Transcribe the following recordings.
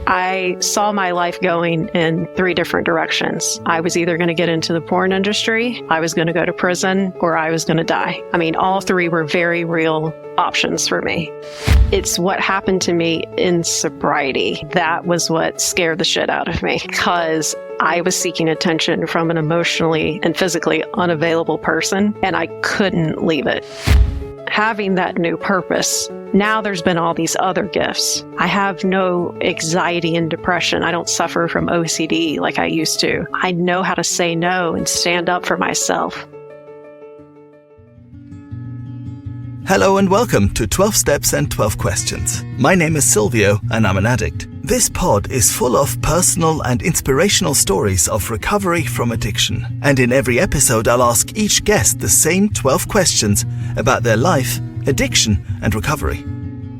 I saw my life going in three different directions. I was either going to get into the porn industry, I was going to go to prison, or I was going to die. I mean, all three were very real options for me. It's what happened to me in sobriety. That was what scared the shit out of me, because I was seeking attention from an emotionally and physically unavailable person, and I couldn't leave it. Having that new purpose, now there's been all these other gifts. I have no anxiety and depression. I don't suffer from OCD like I used to. I know how to say no and stand up for myself. Hello and welcome to 12 Steps and 12 Questions. My name is Silvio and I'm an addict. This pod is full of personal and inspirational stories of recovery from addiction. And in every episode, I'll ask each guest the same 12 questions about their life, addiction, and recovery.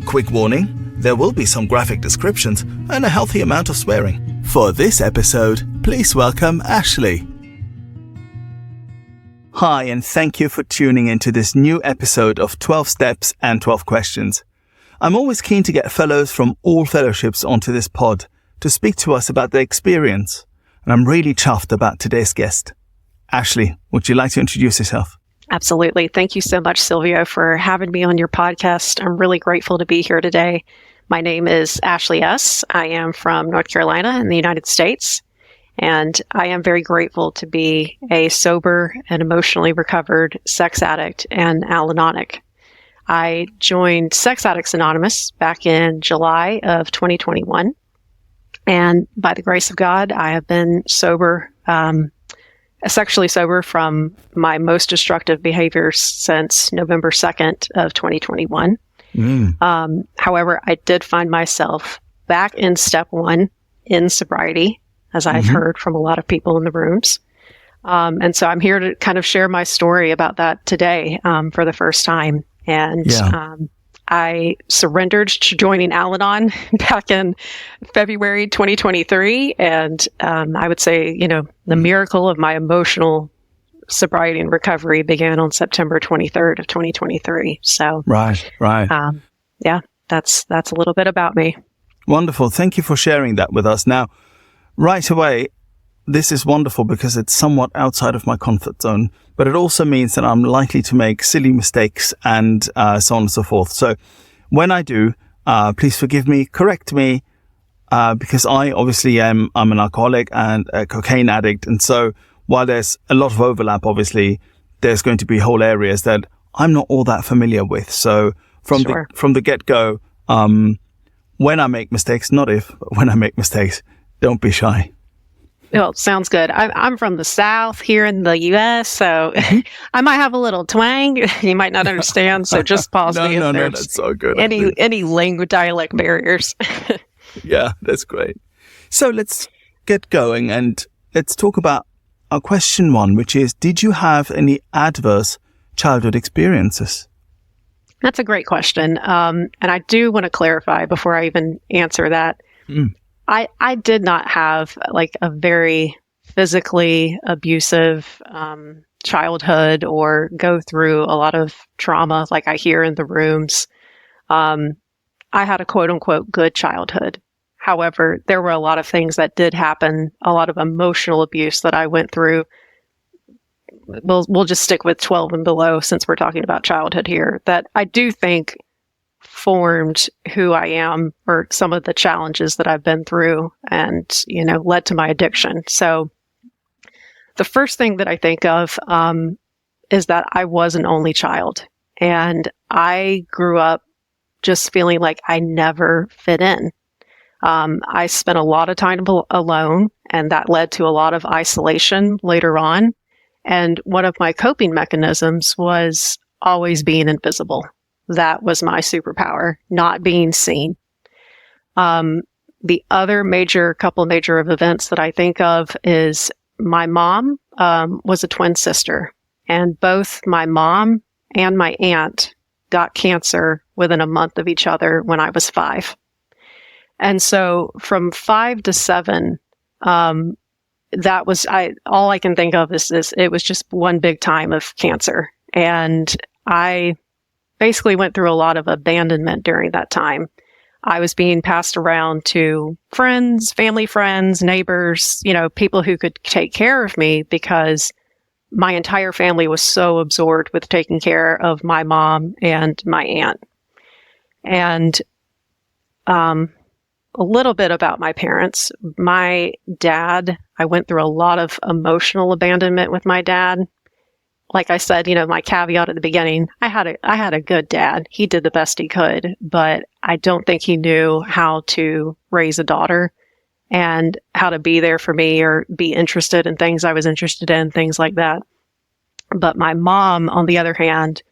Quick warning, there will be some graphic descriptions and a healthy amount of swearing. For this episode, please welcome Ashley. Hi, and thank you for tuning into this new episode of 12 Steps and 12 Questions. I'm always keen to get fellows from all fellowships onto this pod to speak to us about their experience, and I'm really chuffed about today's guest. Ashley, would you like to introduce yourself? Absolutely. Thank you so much, Silvio, for having me on your podcast. I'm really grateful to be here today. My name is Ashley S. I am from North Carolina in the United States, and I am very grateful to be a sober and emotionally recovered sex addict and Al-Anonic. I joined Sex Addicts Anonymous back in July of 2021. And by the grace of God, I have been sober, sexually sober from my most destructive behaviors since November 2nd of 2021. However, I did find myself back in step one in sobriety, as I've heard from a lot of people in the rooms. And so I'm here to kind of share my story about that today for the first time. And I surrendered to joining Al-Anon back in February 2023. And I would say, the miracle of my emotional sobriety and recovery began on September 23rd of 2023. So, Right. That's a little bit about me. Wonderful. Thank you for sharing that with us. Now, right away, this is wonderful because it's somewhat outside of my comfort zone, but it also means that I'm likely to make silly mistakes and so on and so forth. So when I do, please forgive me, correct me, because I obviously I'm an alcoholic and a cocaine addict. And so while there's a lot of overlap, obviously, there's going to be whole areas that I'm not all that familiar with. So from the get-go, when I make mistakes, not if, but when I make mistakes, don't be shy. Well, sounds good. I'm from the South here in the U.S., so I might have a little twang. You might not understand, so just pause me if there's that's so good. any language dialect barriers. Yeah, that's great. So let's get going and let's talk about our question one, which is, did you have any adverse childhood experiences? That's a great question. And I do want to clarify before I even answer that. I did not have like a very physically abusive childhood or go through a lot of trauma like I hear in the rooms. I had a quote unquote good childhood. However, there were a lot of things that did happen, a lot of emotional abuse that I went through. We'll just stick with 12 and below since we're talking about childhood here, that I do think formed who I am or some of the challenges that I've been through and, led to my addiction. So the first thing that I think of is that I was an only child and I grew up just feeling like I never fit in. I spent a lot of time alone and that led to a lot of isolation later on. And one of my coping mechanisms was always being invisible. That was my superpower, not being seen. The other couple major of events that I think of is my mom was a twin sister, and both my mom and my aunt got cancer within a month of each other when I was 5. And so from 5 to 7, that was all I can think of is this. It was just one big time of cancer, and I basically went through a lot of abandonment during that time. I was being passed around to friends, family friends, neighbors, people who could take care of me because my entire family was so absorbed with taking care of my mom and my aunt. And a little bit about my parents. My dad, I went through a lot of emotional abandonment with my dad. Like I said, my caveat at the beginning, I had a good dad. He did the best he could, but I don't think he knew how to raise a daughter and how to be there for me or be interested in things I was interested in, things like that. But my mom, on the other hand,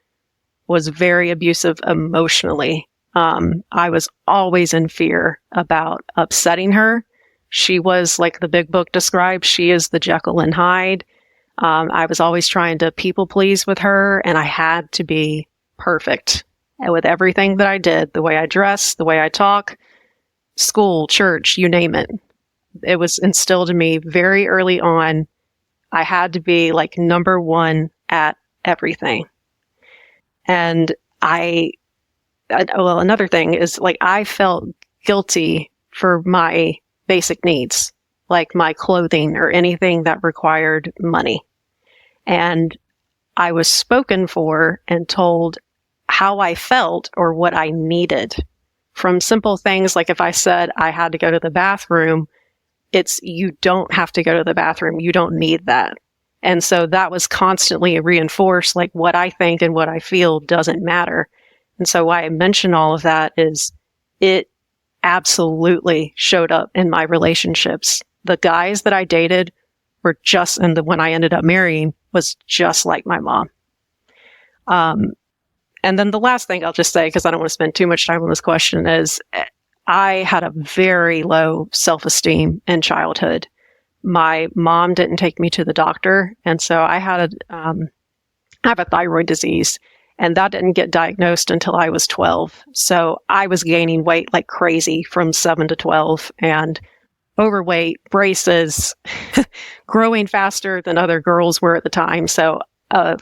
was very abusive emotionally. I was always in fear about upsetting her. She was, like the big book describes, she is the Jekyll and Hyde. I was always trying to people please with her, and I had to be perfect with everything that I did, the way I dress, the way I talk, school, church, you name it. It was instilled in me very early on. I had to be like number one at everything. And another thing is like I felt guilty for my basic needs, like my clothing or anything that required money. And I was spoken for and told how I felt or what I needed. From simple things like if I said I had to go to the bathroom, it's you don't have to go to the bathroom. You don't need that. And so that was constantly reinforced, like what I think and what I feel doesn't matter. And so why I mention all of that is it absolutely showed up in my relationships. The guys that I dated were just, and the one I ended up marrying was just like my mom. And then the last thing I'll just say, because I don't want to spend too much time on this question, is I had a very low self-esteem in childhood. My mom didn't take me to the doctor, and so I have a thyroid disease, and that didn't get diagnosed until I was 12. So I was gaining weight like crazy from 7 to 12, and overweight, braces, growing faster than other girls were at the time. So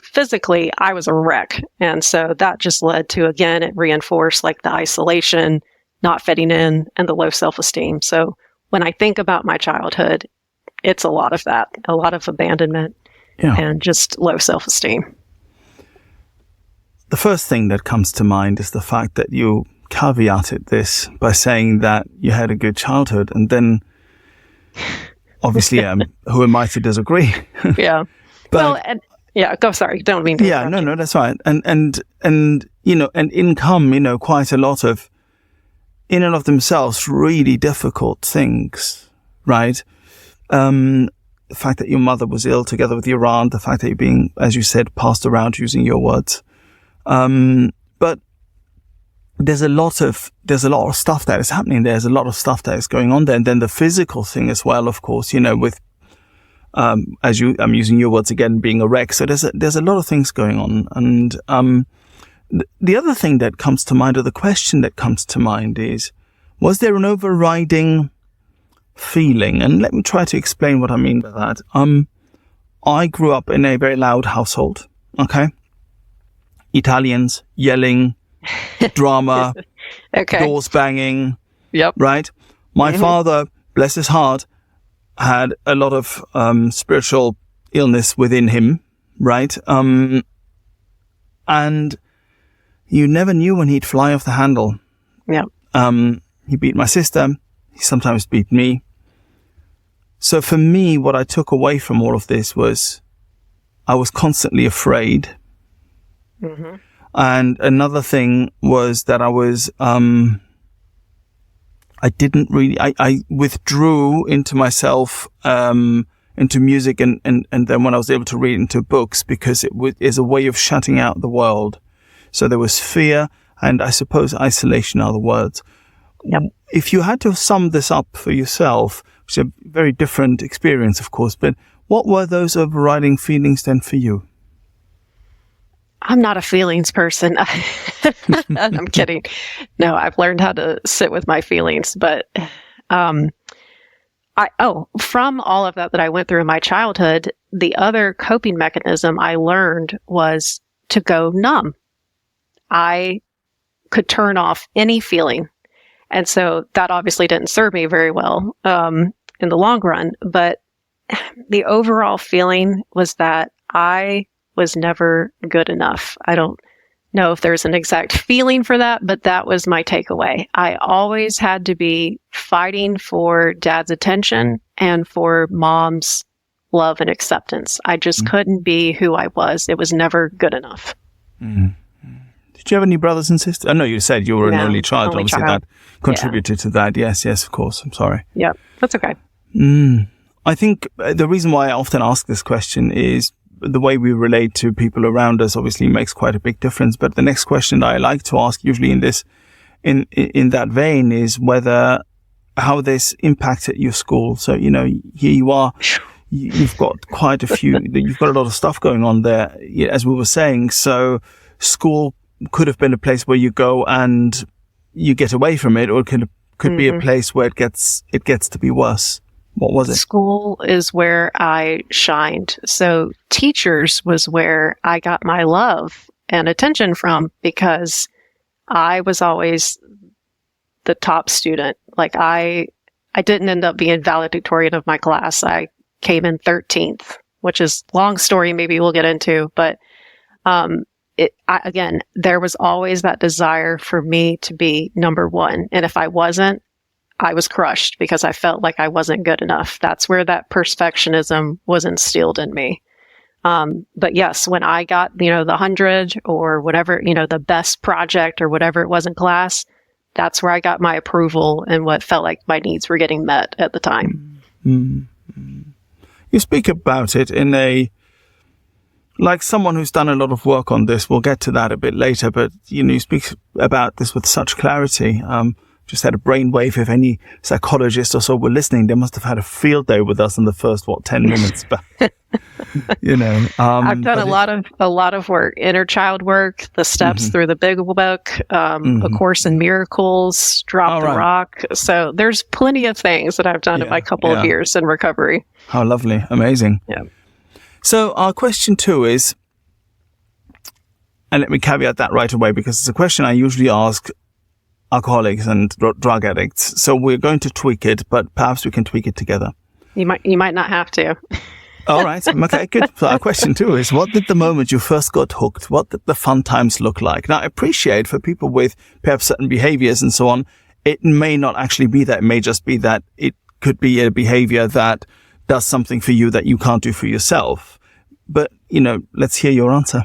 physically, I was a wreck. And so that just led to, again, it reinforced like the isolation, not fitting in, and the low self-esteem. So when I think about my childhood, it's a lot of that, a lot of abandonment and just low self-esteem. The first thing that comes to mind is the fact that you caveated this by saying that you had a good childhood, and then obviously, who am I to disagree? Yeah. Go. Sorry, don't mean to. Yeah, no, that's right. And income, quite a lot of, in and of themselves, really difficult things, right? The fact that your mother was ill together with your aunt, the fact that you're being, as you said, passed around, using your words. But there's a lot of stuff that is happening. There's a lot of stuff that is going on there. And then the physical thing as well, of course, with, I'm using your words again, being a wreck. So there's a lot of things going on. And, the other thing that comes to mind, or the question that comes to mind, is, was there an overriding feeling? And let me try to explain what I mean by that. I grew up in a very loud household. Okay. Italians, yelling, drama, doors banging. Yep. Right. My father, bless his heart, had a lot of spiritual illness within him. Right. And you never knew when he'd fly off the handle. Yeah. He beat my sister. He sometimes beat me. So for me, what I took away from all of this was I was constantly afraid. Mm-hmm. And another thing was that I was, I withdrew into myself, into music and then when I was able to read into books, because it is a way of shutting out the world. So there was fear and I suppose isolation are the words. Yep. If you had to sum this up for yourself, which is a very different experience, of course, but what were those overriding feelings then for you? I'm not a feelings person. I'm kidding. No, I've learned how to sit with my feelings, but from all of that I went through in my childhood, the other coping mechanism I learned was to go numb. I could turn off any feeling. And so that obviously didn't serve me very well in the long run. But the overall feeling was that I was never good enough. I don't know if there's an exact feeling for that, but that was my takeaway. I always had to be fighting for dad's attention and for mom's love and acceptance. I just couldn't be who I was. It was never good enough. Mm. Did you have any brothers and sisters? I know you said you were an only child. Obviously, that contributed to that. Yes, of course. I'm sorry. Yeah, that's okay. I think the reason why I often ask this question is the way we relate to people around us obviously makes quite a big difference. But the next question that I like to ask, usually in that vein, is how this impacted your school. So, here you are. You've got quite a few. You've got a lot of stuff going on there, as we were saying. So, school could have been a place where you go and you get away from it, or it could be a place where it gets to be worse. What was it? School is where I shined. So teachers was where I got my love and attention from, because I was always the top student. Like I didn't end up being valedictorian of my class. I came in 13th, which is a long story. Maybe we'll get into, but again, there was always that desire for me to be number one. And if I wasn't, I was crushed because I felt like I wasn't good enough. That's where that perfectionism was instilled in me. But yes, when I got, the 100 or whatever, the best project or whatever it was in class, that's where I got my approval and what felt like my needs were getting met at the time. Mm-hmm. You speak about it like someone who's done a lot of work on this. We'll get to that a bit later, but you speak about this with such clarity. Just had a brainwave. If any psychologist or so were listening, they must have had a field day with us in the first 10 minutes. But I've done a lot of work, inner child work, the steps through the Big Book, A Course in Miracles, Drop the Rock. So there's plenty of things that I've done in my couple of years in recovery. How lovely, amazing. Yeah. So our question 2 is, and let me caveat that right away because it's a question I usually ask alcoholics and drug addicts. So we're going to tweak it, but perhaps we can tweak it together. You might not have to. All right. Okay, good. So our question 2 is, what did the moment you first got hooked, what did the fun times look like? Now, I appreciate for people with perhaps certain behaviors and so on, it may not actually be that. It may just be that it could be a behavior that does something for you that you can't do for yourself. But, let's hear your answer.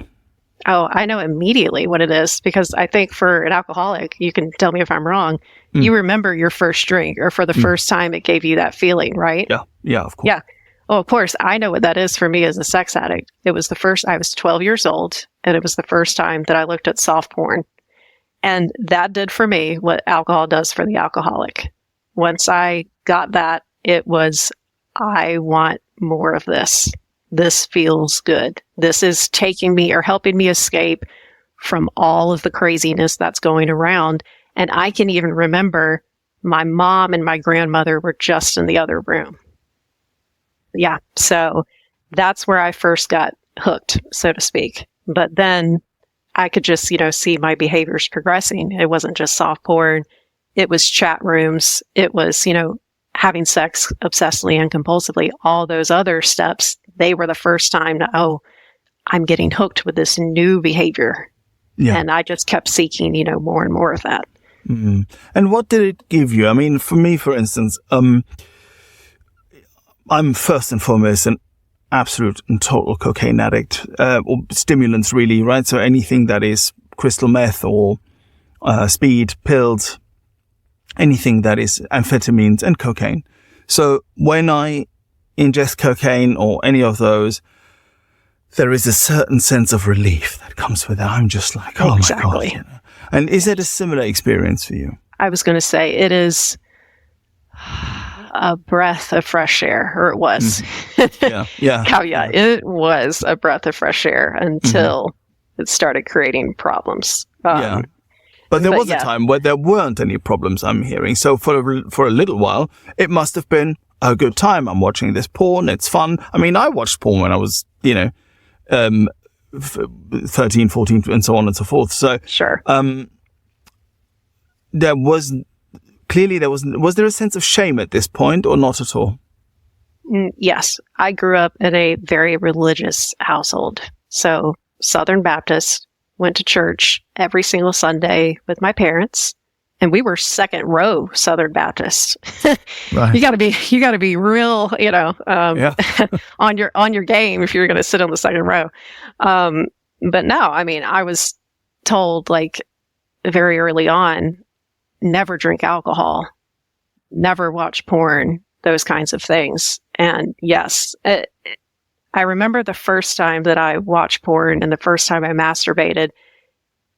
Oh, I know immediately what it is, because I think for an alcoholic, you can tell me if I'm wrong, you remember your first drink or for the first time it gave you that feeling, right? Yeah, of course. Yeah. Oh, of course. I know what that is for me as a sex addict. I was 12 years old, and it was the first time that I looked at soft porn. And that did for me what alcohol does for the alcoholic. Once I got that, it was, I want more of this. This feels good. This is taking me or helping me escape from all of the craziness that's going around. And I can even remember my mom and my grandmother were just in the other room. Yeah. So that's where I first got hooked, so to speak. But then I could just, see my behaviors progressing. It wasn't just soft porn. It was chat rooms. It was, having sex obsessively and compulsively. All those other steps, they were the first time to, I'm getting hooked with this new behavior. Yeah. And I just kept seeking, more and more of that. Mm-hmm. And what did it give you? I mean, for me, for instance, I'm first and foremost an absolute and total cocaine addict, or stimulants really, right? So anything that is crystal meth or speed, pills, anything that is amphetamines and cocaine. So when I ingest cocaine or any of those, there is a certain sense of relief that comes with it. I'm just like, oh exactly. My God. And is it a similar experience for you? I was going to say it is a breath of fresh air, or it was. Yeah. Caveat, it was a breath of fresh air until it started creating problems. But there was a time where there weren't any problems, I'm hearing. So for a little while, it must have been a good time. I'm watching this porn. It's fun. I mean, I watched porn when I was, 13, 14, and so on and so forth. So sure. There was clearly was there a sense of shame at this point or not at all? Yes. I grew up in a very religious household. So Southern Baptist, went to church every single Sunday with my parents. And we were second row Southern Baptist. Right. You got to be real, on your game if you're going to sit on the second row. But no, I mean, I was told like very early on, never drink alcohol, never watch porn, those kinds of things. And yes, I remember the first time that I watched porn and the first time I masturbated.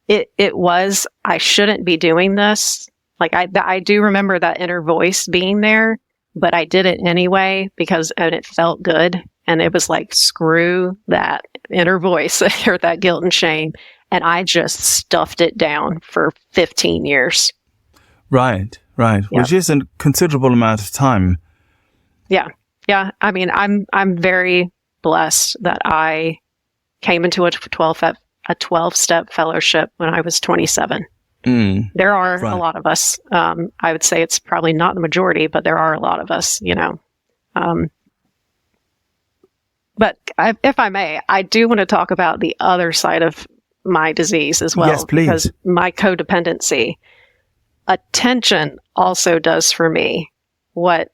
It was, I shouldn't be doing this. Like I do remember that inner voice being there, but I did it anyway and it felt good. And it was like, screw that inner voice or that guilt and shame. And I just stuffed it down for 15 years. Right. Yep. Which is a considerable amount of time. Yeah. I mean, I'm very blessed that I came into a 12-step fellowship when I was 27. There are a lot of us. I would say it's probably not the majority, but there are a lot of us, But if I may, I do want to talk about the other side of my disease as well. Yes, please. Because my codependency, attention also does for me what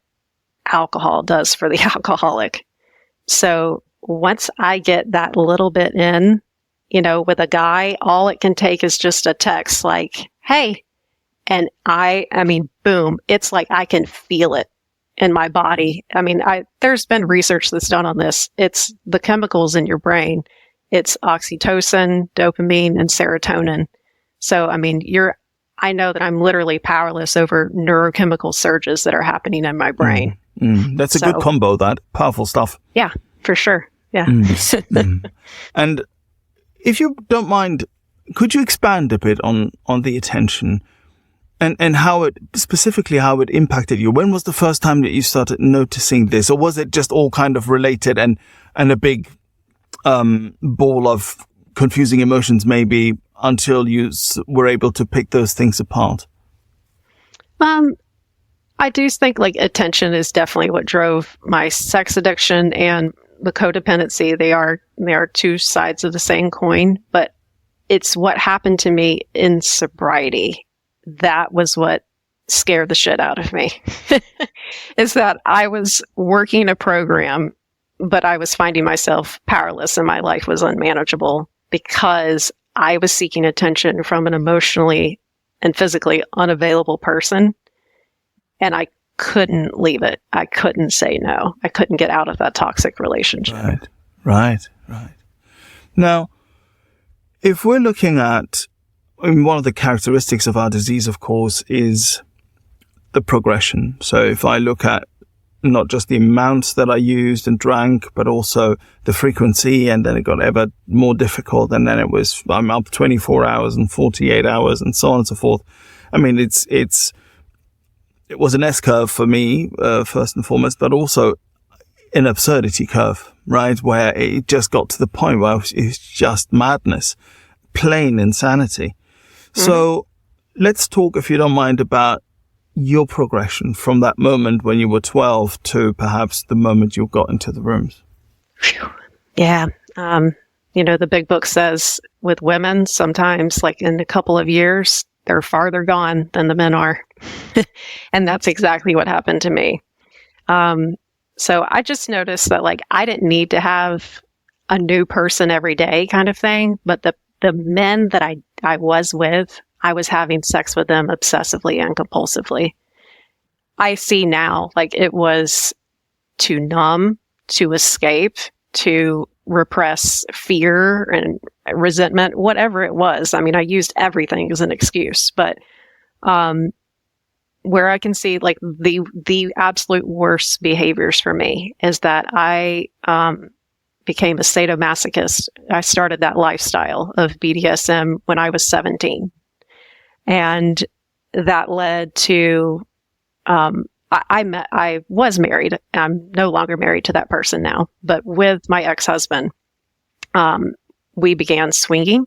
alcohol does for the alcoholic. So once I get that little bit in, with a guy, all it can take is just a text like, hey, and I mean, boom, it's like I can feel it in my body. I mean, there's been research that's done on this. It's the chemicals in your brain. It's oxytocin, dopamine, and serotonin. So, I mean, I know that I'm literally powerless over neurochemical surges that are happening in my brain. That's a good combo, that. Powerful stuff. Yeah, for sure. Yeah. And if you don't mind, could you expand a bit on the attention and how it impacted you? When was the first time that you started noticing this? Or was it just all kind of related and a big ball of confusing emotions maybe until you were able to pick those things apart? I do think like attention is definitely what drove my sex addiction and the codependency. They are two sides of the same coin, but it's what happened to me in sobriety. That was what scared the shit out of me. Is that I was working a program, but I was finding myself powerless and my life was unmanageable because I was seeking attention from an emotionally and physically unavailable person. And I couldn't leave it. I couldn't say no. I couldn't get out of that toxic relationship. Right. Now, if we're looking at, one of the characteristics of our disease, of course, is the progression. So if I look at not just the amounts that I used and drank, but also the frequency, and then it got ever more difficult, and then I'm up 24 hours and 48 hours and so on and so forth. I mean, it was an S-curve for me, first and foremost, but also an absurdity curve, right? Where it just got to the point where it's just madness, plain insanity. Mm-hmm. So let's talk, if you don't mind, about your progression from that moment when you were 12 to perhaps the moment you got into the rooms. Yeah. The big book says with women, sometimes like in a couple of years, they're farther gone than the men are. And that's exactly what happened to me. So I just noticed that like I didn't need to have a new person every day kind of thing, but the men that I was with, I was having sex with them obsessively and compulsively. I see now like it was to numb, to escape, to repress fear and resentment, whatever it was. I mean, I used everything as an excuse, but where I can see like the absolute worst behaviors for me is that I became a sadomasochist. I started that lifestyle of BDSM when I was 17. And that led to, I was married. I'm no longer married to that person now, but with my ex-husband, we began swinging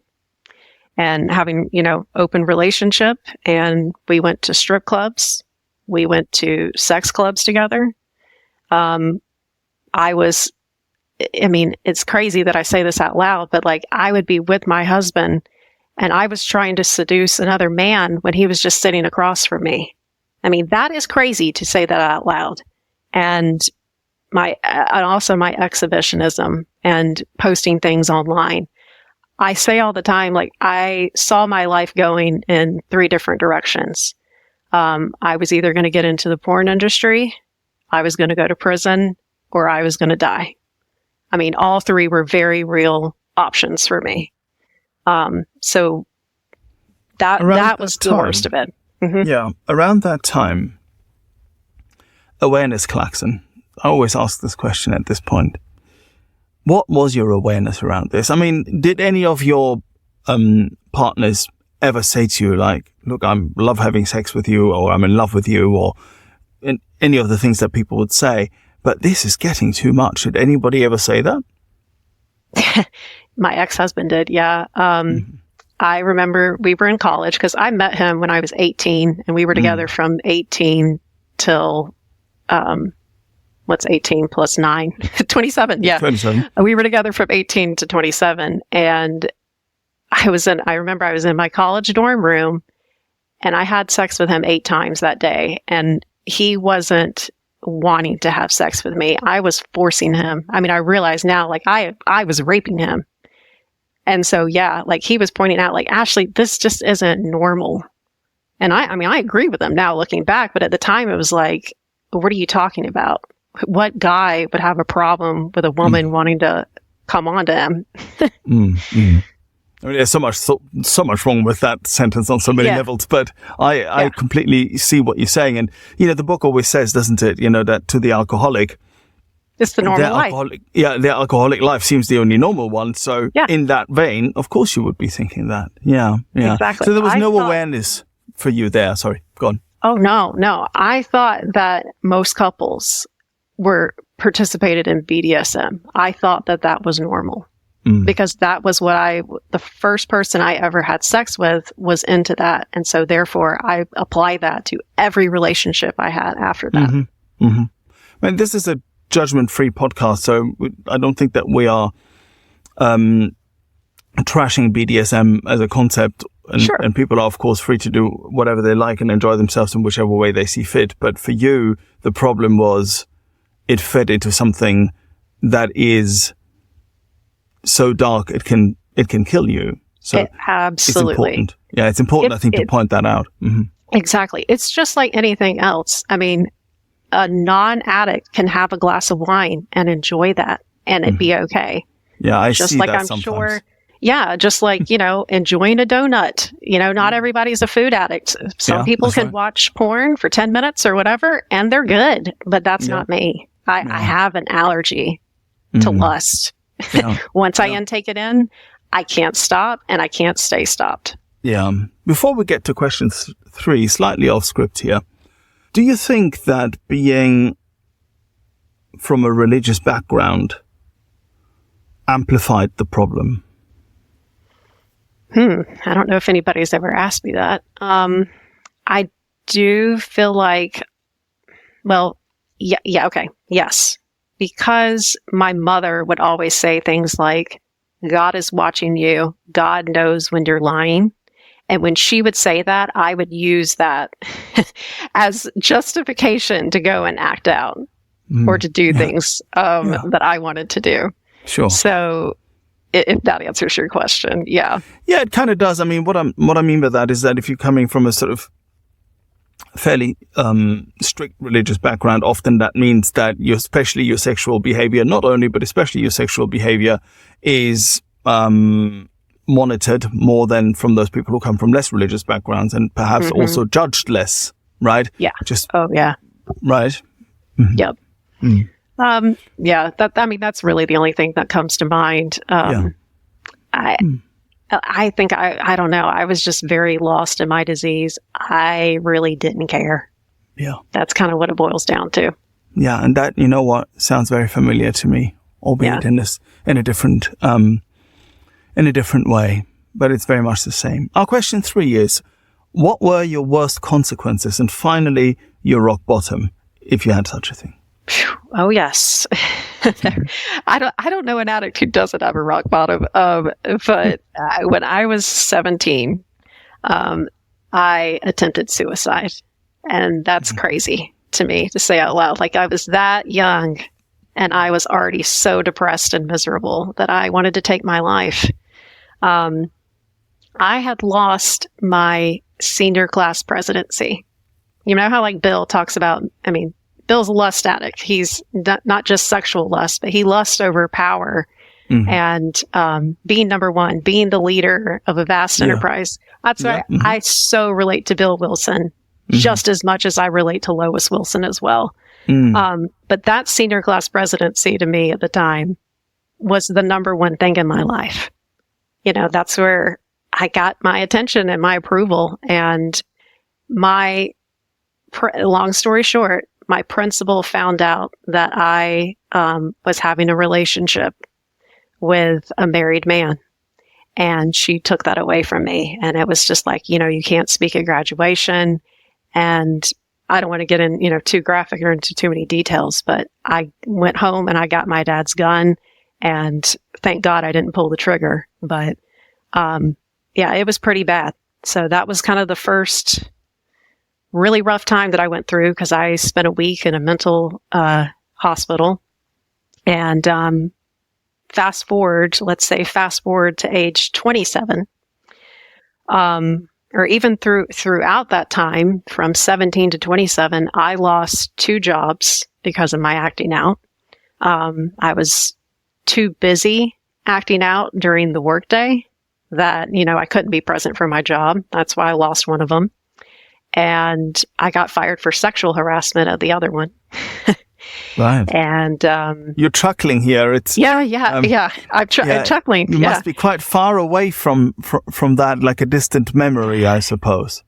and having, open relationship, and we went to strip clubs We went to sex clubs together. It's crazy that I say this out loud, but like I would be with my husband and I was trying to seduce another man when he was just sitting across from me. I mean, that is crazy to say that out loud. And also my exhibitionism and posting things online. I say all the time, like I saw my life going in 3 different directions. I was either going to get into the porn industry, I was going to go to prison, or I was going to die. I mean, all 3 were very real options for me. So that was the worst of it. Mm-hmm. Yeah. Around that time, awareness klaxon. I always ask this question at this point. What was your awareness around this? I mean, did any of your partners ever say to you, like, look, I love having sex with you, or I'm in love with you, or any of the things that people would say, but this is getting too much? Did anybody ever say that? My ex-husband did, yeah. I remember we were in college because I met him when I was 18, and we were together from 18 till, what's 18 plus 9? 27, yeah. 27. We were together from 18 to 27, and I remember I was in my college dorm room, and I had sex with him 8 times that day, and he wasn't wanting to have sex with me. I was forcing him. I mean, I realize now, like, I was raping him. And so, yeah, like he was pointing out, like, Ashley, this just isn't normal. And I agree with him now looking back, but at the time it was like, what are you talking about? What guy would have a problem with a woman wanting to come on to him? I mean, there's so much wrong with that sentence on so many levels, but I completely see what you're saying. And, the book always says, doesn't it, that to the alcoholic, it's the normal life. The alcoholic life seems the only normal one. So in that vein, of course you would be thinking that. Yeah. Exactly. So there was no awareness for you there. Sorry, go on. Oh, no. I thought that most couples participated in BDSM. I thought that was normal. Because that was the first person I ever had sex with was into that. And so therefore I apply that to every relationship I had after that. Mm-hmm. Mm-hmm. I mean, this is a judgment-free podcast, so I don't think that we are trashing BDSM as a concept. And people are, of course, free to do whatever they like and enjoy themselves in whichever way they see fit. But for you, the problem was it fed into something that is so dark it can kill you. So absolutely, it's important. Yeah, it's important, I think, to point that out. Mm-hmm. Exactly. It's just like anything else. I mean, a non-addict can have a glass of wine and enjoy that, and it'd be okay. Yeah, I just see like that I'm sometimes. Sure. Yeah, just like enjoying a donut. Not everybody's a food addict. Some people can watch porn for 10 minutes or whatever, and they're good. But that's not me. I have an allergy to lust. Yeah. Once I intake it in, I can't stop, and I can't stay stopped. Yeah. Before we get to question 3, slightly off script here, do you think that being from a religious background amplified the problem? I don't know if anybody's ever asked me that. I do feel like, okay, yes. Because my mother would always say things like, God is watching you. God knows when you're lying. And when she would say that, I would use that as justification to go and act out or to do things that I wanted to do. Sure. So if that answers your question, yeah. Yeah, it kind of does. I mean, what I mean by that is that if you're coming from a sort of fairly strict religious background, often that means that especially your sexual behavior, not only, but especially your sexual behavior is monitored more than from those people who come from less religious backgrounds, and perhaps also judged less, right? Yeah. Right? Mm-hmm. Yep. Yeah, that's really the only thing that comes to mind. I think, I don't know, I was just very lost in my disease. I really didn't care. Yeah. That's kind of what it boils down to. Yeah, and that, sounds very familiar to me, albeit in a different way, but it's very much the same. Our question 3 is, what were your worst consequences? And finally, your rock bottom, if you had such a thing? Oh, yes. I don't know an addict who doesn't have a rock bottom. But when I was 17, I attempted suicide. And that's crazy to me to say out loud. Like, I was that young and I was already so depressed and miserable that I wanted to take my life. I had lost my senior class presidency. You know how like Bill talks about, Bill's a lust addict. He's not just sexual lust, but he lusts over power and being number one, being the leader of a vast enterprise. That's why I so relate to Bill Wilson just as much as I relate to Lois Wilson as well. But that senior class presidency to me at the time was the number one thing in my life. You know, that's where I got my attention and my approval. And long story short, my principal found out that I was having a relationship with a married man. And she took that away from me. And it was just like, you can't speak at graduation. And I don't want to get in, too graphic or into too many details, but I went home and I got my dad's gun. And thank God I didn't pull the trigger. But it was pretty bad. So that was kind of the first really rough time that I went through because I spent a week in a mental hospital. And fast forward to age 27, or even throughout that time, from 17 to 27, I lost 2 jobs because of my acting out. I was too busy acting out during the workday that, I couldn't be present for my job. That's why I lost one of them. And I got fired for sexual harassment at the other one. Right. And you're chuckling here. It's I'm chuckling. You must be quite far away from that, like a distant memory, I suppose.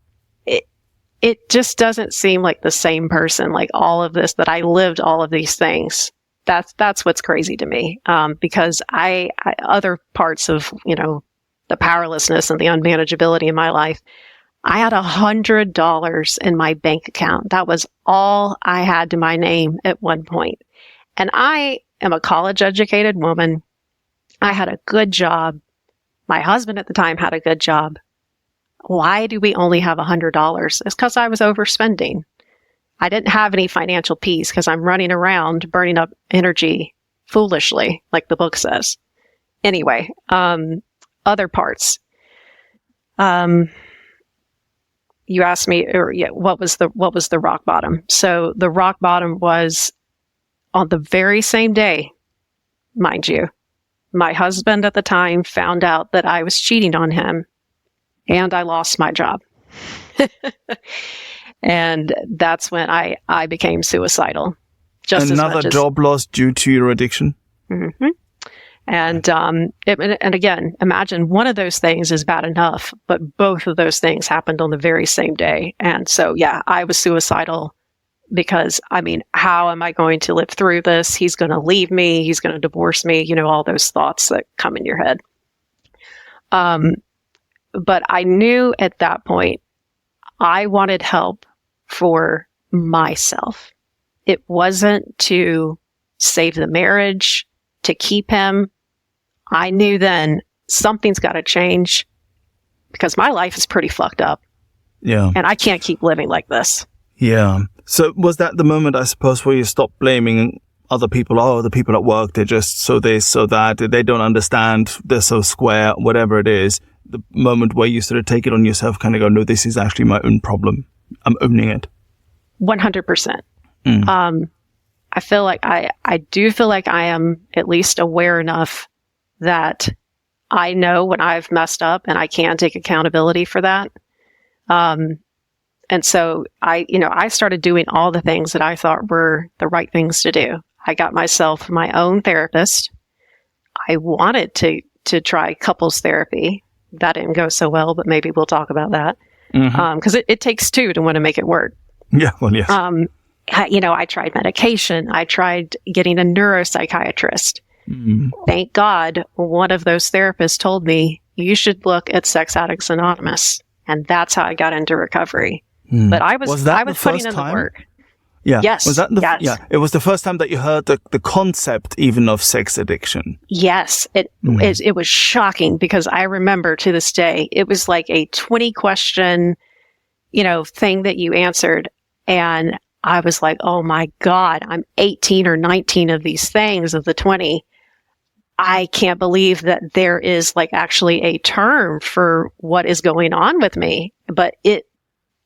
It just doesn't seem like the same person. Like all of this, that I lived all of these things. That's what's crazy to me. Because I other parts of the powerlessness and the unmanageability in my life. I had $100 in my bank account. That was all I had to my name at one point. And I am a college-educated woman. I had a good job. My husband at the time had a good job. Why do we only have $100? It's because I was overspending. I didn't have any financial peace because I'm running around burning up energy foolishly, like the book says. Anyway, other parts. You asked me, what was the rock bottom? So the rock bottom was on the very same day, mind you. My husband at the time found out that I was cheating on him, and I lost my job. And that's when I became suicidal. Just another job loss due to your addiction. Mm-hmm. And and again, imagine one of those things is bad enough, but both of those things happened on the very same day. And so, I was suicidal because, how am I going to live through this? He's going to leave me. He's going to divorce me. All those thoughts that come in your head. But I knew at that point, I wanted help for myself. It wasn't to save the marriage, to keep him. I knew then something's got to change because my life is pretty fucked up. Yeah. And I can't keep living like this. Yeah. So was that the moment, I suppose, where you stopped blaming other people? Oh, the people at work, they're just so this, so that, they don't understand, they're so square, whatever it is. The moment where you sort of take it on yourself, kind of go, no, this is actually my own problem. I'm owning it. 100%. I feel like I do feel like I am at least aware enough that I know when I've messed up and I can take accountability for that. And so I started doing all the things that I thought were the right things to do. I got myself my own therapist. I wanted to try couples therapy. That didn't go so well, but maybe we'll talk about that. Because it takes 2 to want to make it work. Yeah, well, yes. I tried medication. I tried getting a neuropsychiatrist. Thank God one of those therapists told me, you should look at Sex Addicts Anonymous. And that's how I got into recovery. But I was putting in time? the work. Yeah. Yes. Was that yes. Yeah. It was the first time that you heard the concept even of sex addiction. Yes. It was shocking because I remember to this day, it was like a 20 question, thing that you answered. And I was like, oh my God, I'm 18 or 19 of these things of the 20. I can't believe that there is like actually a term for what is going on with me, but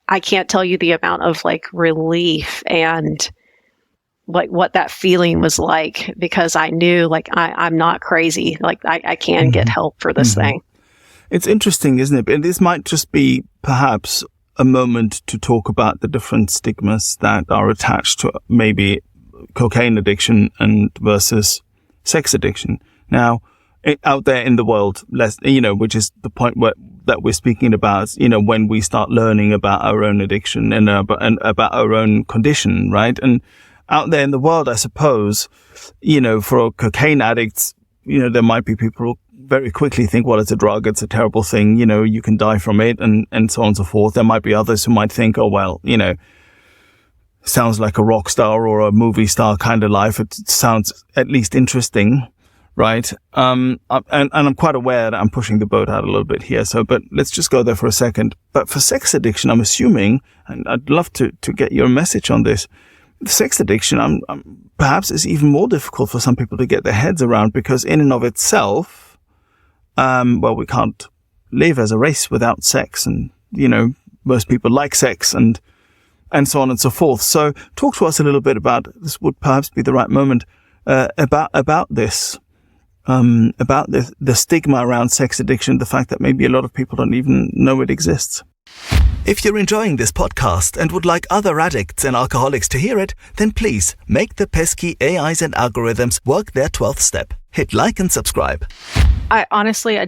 I can't tell you the amount of like relief and like what that feeling was like, because I knew like I'm not crazy. Like I can get help for this thing. It's interesting, isn't it? And this might just be perhaps a moment to talk about the different stigmas that are attached to maybe cocaine addiction and versus sex addiction. Now, out there in the world, which is the point that we're speaking about, when we start learning about our own addiction and about our own condition, right? And out there in the world, I suppose, for cocaine addicts, there might be people who very quickly think, well, it's a drug, it's a terrible thing, you can die from it, and so on and so forth. There might be others who might think, oh, well, sounds like a rock star or a movie star kind of life. It sounds at least interesting. Right. And I'm quite aware that I'm pushing the boat out a little bit here. But let's just go there for a second. But for sex addiction, I'm assuming, and I'd love to get your message on this. Sex addiction, perhaps is even more difficult for some people to get their heads around, because in and of itself, we can't live as a race without sex, and, most people like sex and so on and so forth. So talk to us a little bit about, this would perhaps be the right moment, about this. About the stigma around sex addiction, the fact that maybe a lot of people don't even know it exists. If you're enjoying this podcast and would like other addicts and alcoholics to hear it, then please make the pesky AIs and algorithms work their 12th step. Hit like and subscribe. I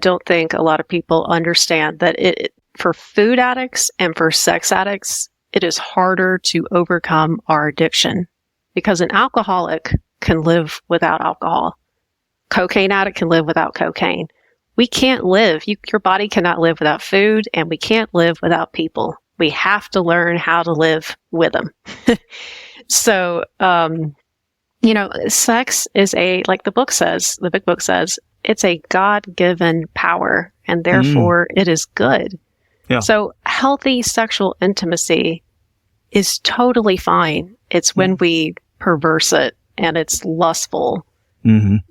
don't think a lot of people understand that for food addicts and for sex addicts, it is harder to overcome our addiction, because an alcoholic can live without alcohol. Cocaine addict can live without cocaine. We can't live. Your body cannot live without food, and we can't live without people. We have to learn how to live with them. So, sex is like the big book says, it's a God-given power, and therefore it is good. Yeah. So healthy sexual intimacy is totally fine. It's when we perverse it and it's lustful.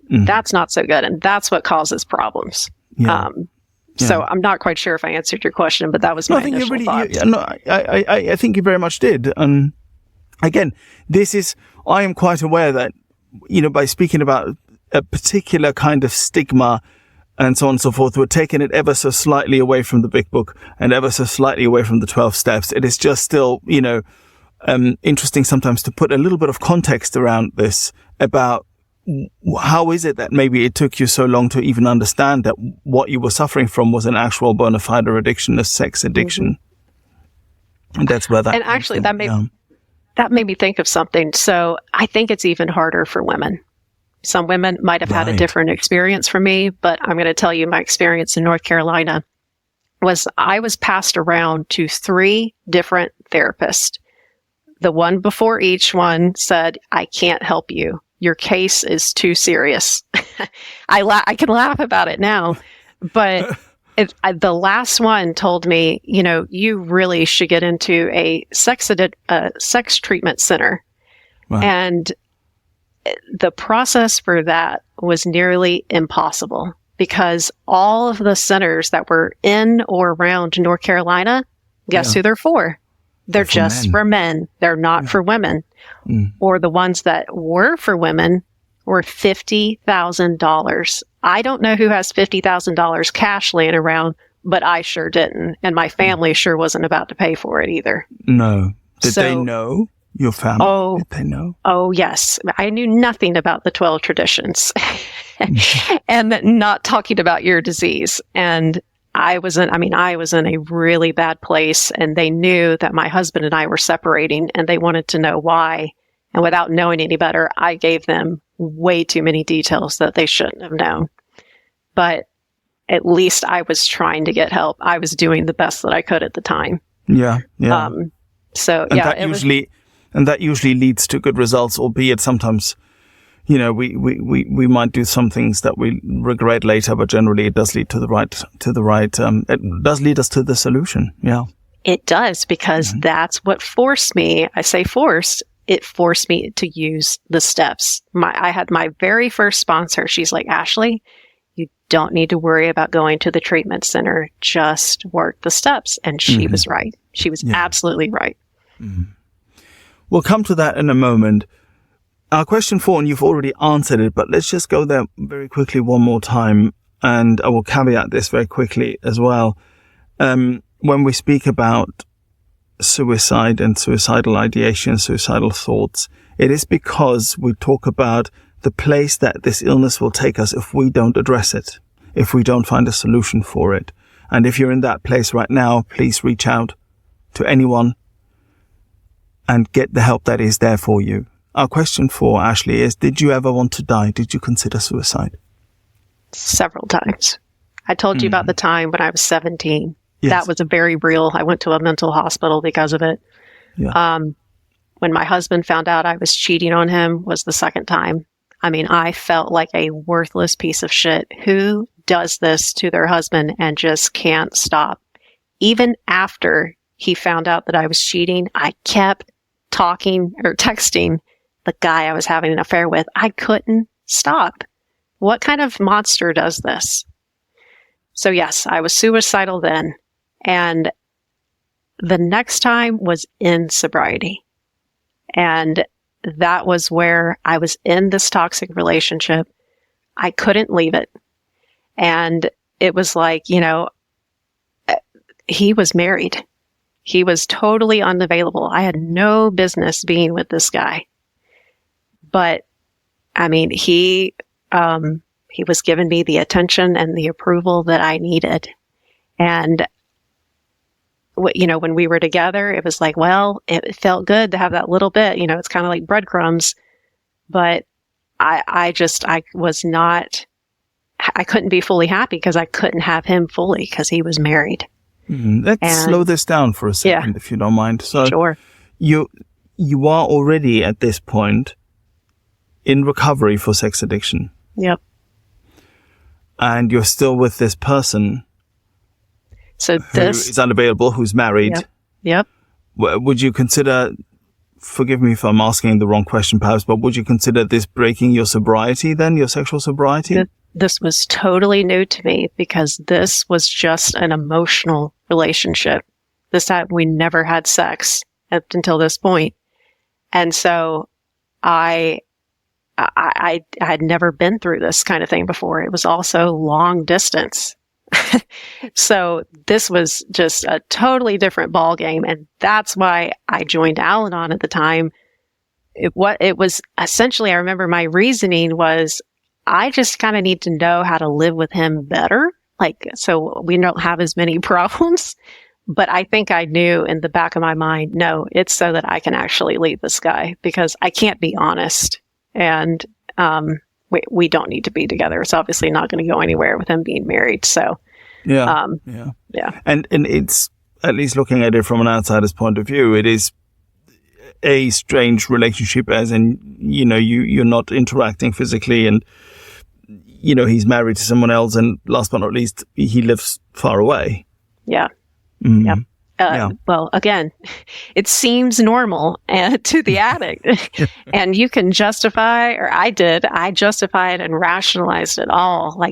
That's not so good, and that's what causes problems. Yeah. So I'm not quite sure if I answered your question, but that was my initial thought. I think you very much did. Again, I am quite aware that, by speaking about a particular kind of stigma and so on and so forth, we're taking it ever so slightly away from the big book and ever so slightly away from the 12 steps. It is just still, interesting sometimes to put a little bit of context around this about how is it that maybe it took you so long to even understand that what you were suffering from was an actual bona fide addiction, a sex addiction? And that's where that. And actually, that made me think of something. So I think it's even harder for women. Some women might have had a different experience from me, but I'm going to tell you my experience in North Carolina was I was passed around to 3 different therapists. The one before each one said, I can't help you. Your case is too serious. I can laugh about it now, but the last one told me, you really should get into a sex treatment center. Wow. And the process for that was nearly impossible, because all of the centers that were in or around North Carolina, guess who they're for? They're just for men. They're not for women. Or the ones that were for women were $50,000. I don't know who has $50,000 cash laying around, but I sure didn't. And my family sure wasn't about to pay for it either. No. Did they know? Your family? Did they know? Oh, yes. I knew nothing about the 12 traditions and not talking about your disease. And I was in a really bad place, and they knew that my husband and I were separating, and they wanted to know why. And without knowing any better, I gave them way too many details that they shouldn't have known. But at least I was trying to get help. I was doing the best that I could at the time. Yeah. So and that usually leads to good results, albeit sometimes, we might do some things that we regret later, but generally it does lead to the right, it does lead us to the solution. Yeah. It does, because that's what forced me. I say forced. It forced me to use the steps. I had my very first sponsor. She's like, Ashley, you don't need to worry about going to the treatment center. Just work the steps. And she was right. She was absolutely right. We'll come to that in a moment. Our question 4, and you've already answered it, but let's just go there very quickly one more time. And I will caveat this very quickly as well. When we speak about suicide and suicidal ideation, suicidal thoughts, it is because we talk about the place that this illness will take us if we don't address it, if we don't find a solution for it. And if you're in that place right now, please reach out to anyone and get the help that is there for you. Our question 4, Ashley, is, did you ever want to die? Did you consider suicide? Several times. I told you about the time when I was 17. Yes. That was a very real. I went to a mental hospital because of it. Yeah. When my husband found out I was cheating on him was the second time. I mean, I felt like a worthless piece of shit. Who does this to their husband and just can't stop? Even after he found out that I was cheating, I kept talking or texting the guy I was having an affair with. I couldn't stop. What kind of monster does this? So yes, I was suicidal then. And the next time was in sobriety. And that was where I was in this toxic relationship. I couldn't leave it. And it was like, he was married. He was totally unavailable. I had no business being with this guy. But, I mean, he was giving me the attention and the approval that I needed. And when we were together, it was like, well, it felt good to have that little bit, it's kind of like breadcrumbs, but I couldn't be fully happy because I couldn't have him fully because he was married. Let's slow this down for a second, if you don't mind. So sure. You are already at this point in recovery for sex addiction. Yep. And you're still with this person. So who is unavailable, who's married. Yep. Would you consider, forgive me if I'm asking the wrong question perhaps, but would you consider this breaking your sobriety then, your sexual sobriety? This was totally new to me because this was just an emotional relationship. We never had sex up until this point. And so I had never been through this kind of thing before. It was also long distance. So this was just a totally different ball game. And that's why I joined Al-Anon at the time. It was essentially, I remember my reasoning was, I just kind of need to know how to live with him better. So we don't have as many problems. But I think I knew in the back of my mind, no, it's so that I can actually leave this guy because I can't be honest. And we don't need to be together. It's obviously not going to go anywhere with him being married. So, yeah. And it's, at least looking at it from an outsider's point of view, it is a strange relationship, as in, you're not interacting physically, and, he's married to someone else, and last but not least, he lives far away. Yeah. Yeah. Well, again, it seems normal to the addict. And you can justify, or I justified and rationalized it all.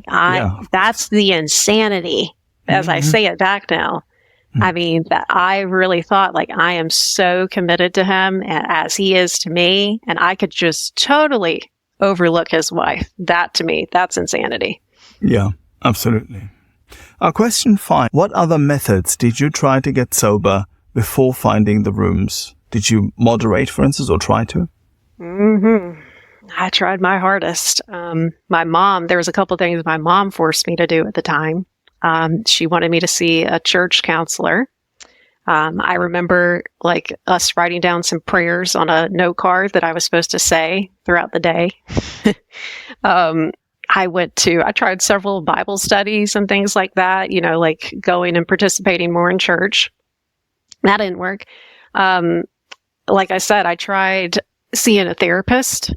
That's the insanity, as I say it back now. I mean, that I really thought, I am so committed to him as he is to me, and I could just totally overlook his wife. That, to me, that's insanity. Yeah, absolutely. Question 5. What other methods did you try to get sober before finding the rooms? Did you moderate, for instance, or try to? I tried my hardest. My mom, there was a couple of things my mom forced me to do at the time. She wanted me to see a church counselor. I remember us writing down some prayers on a note card that I was supposed to say throughout the day. I tried several Bible studies and things like that, going and participating more in church. That didn't work. Like I said, I tried seeing a therapist,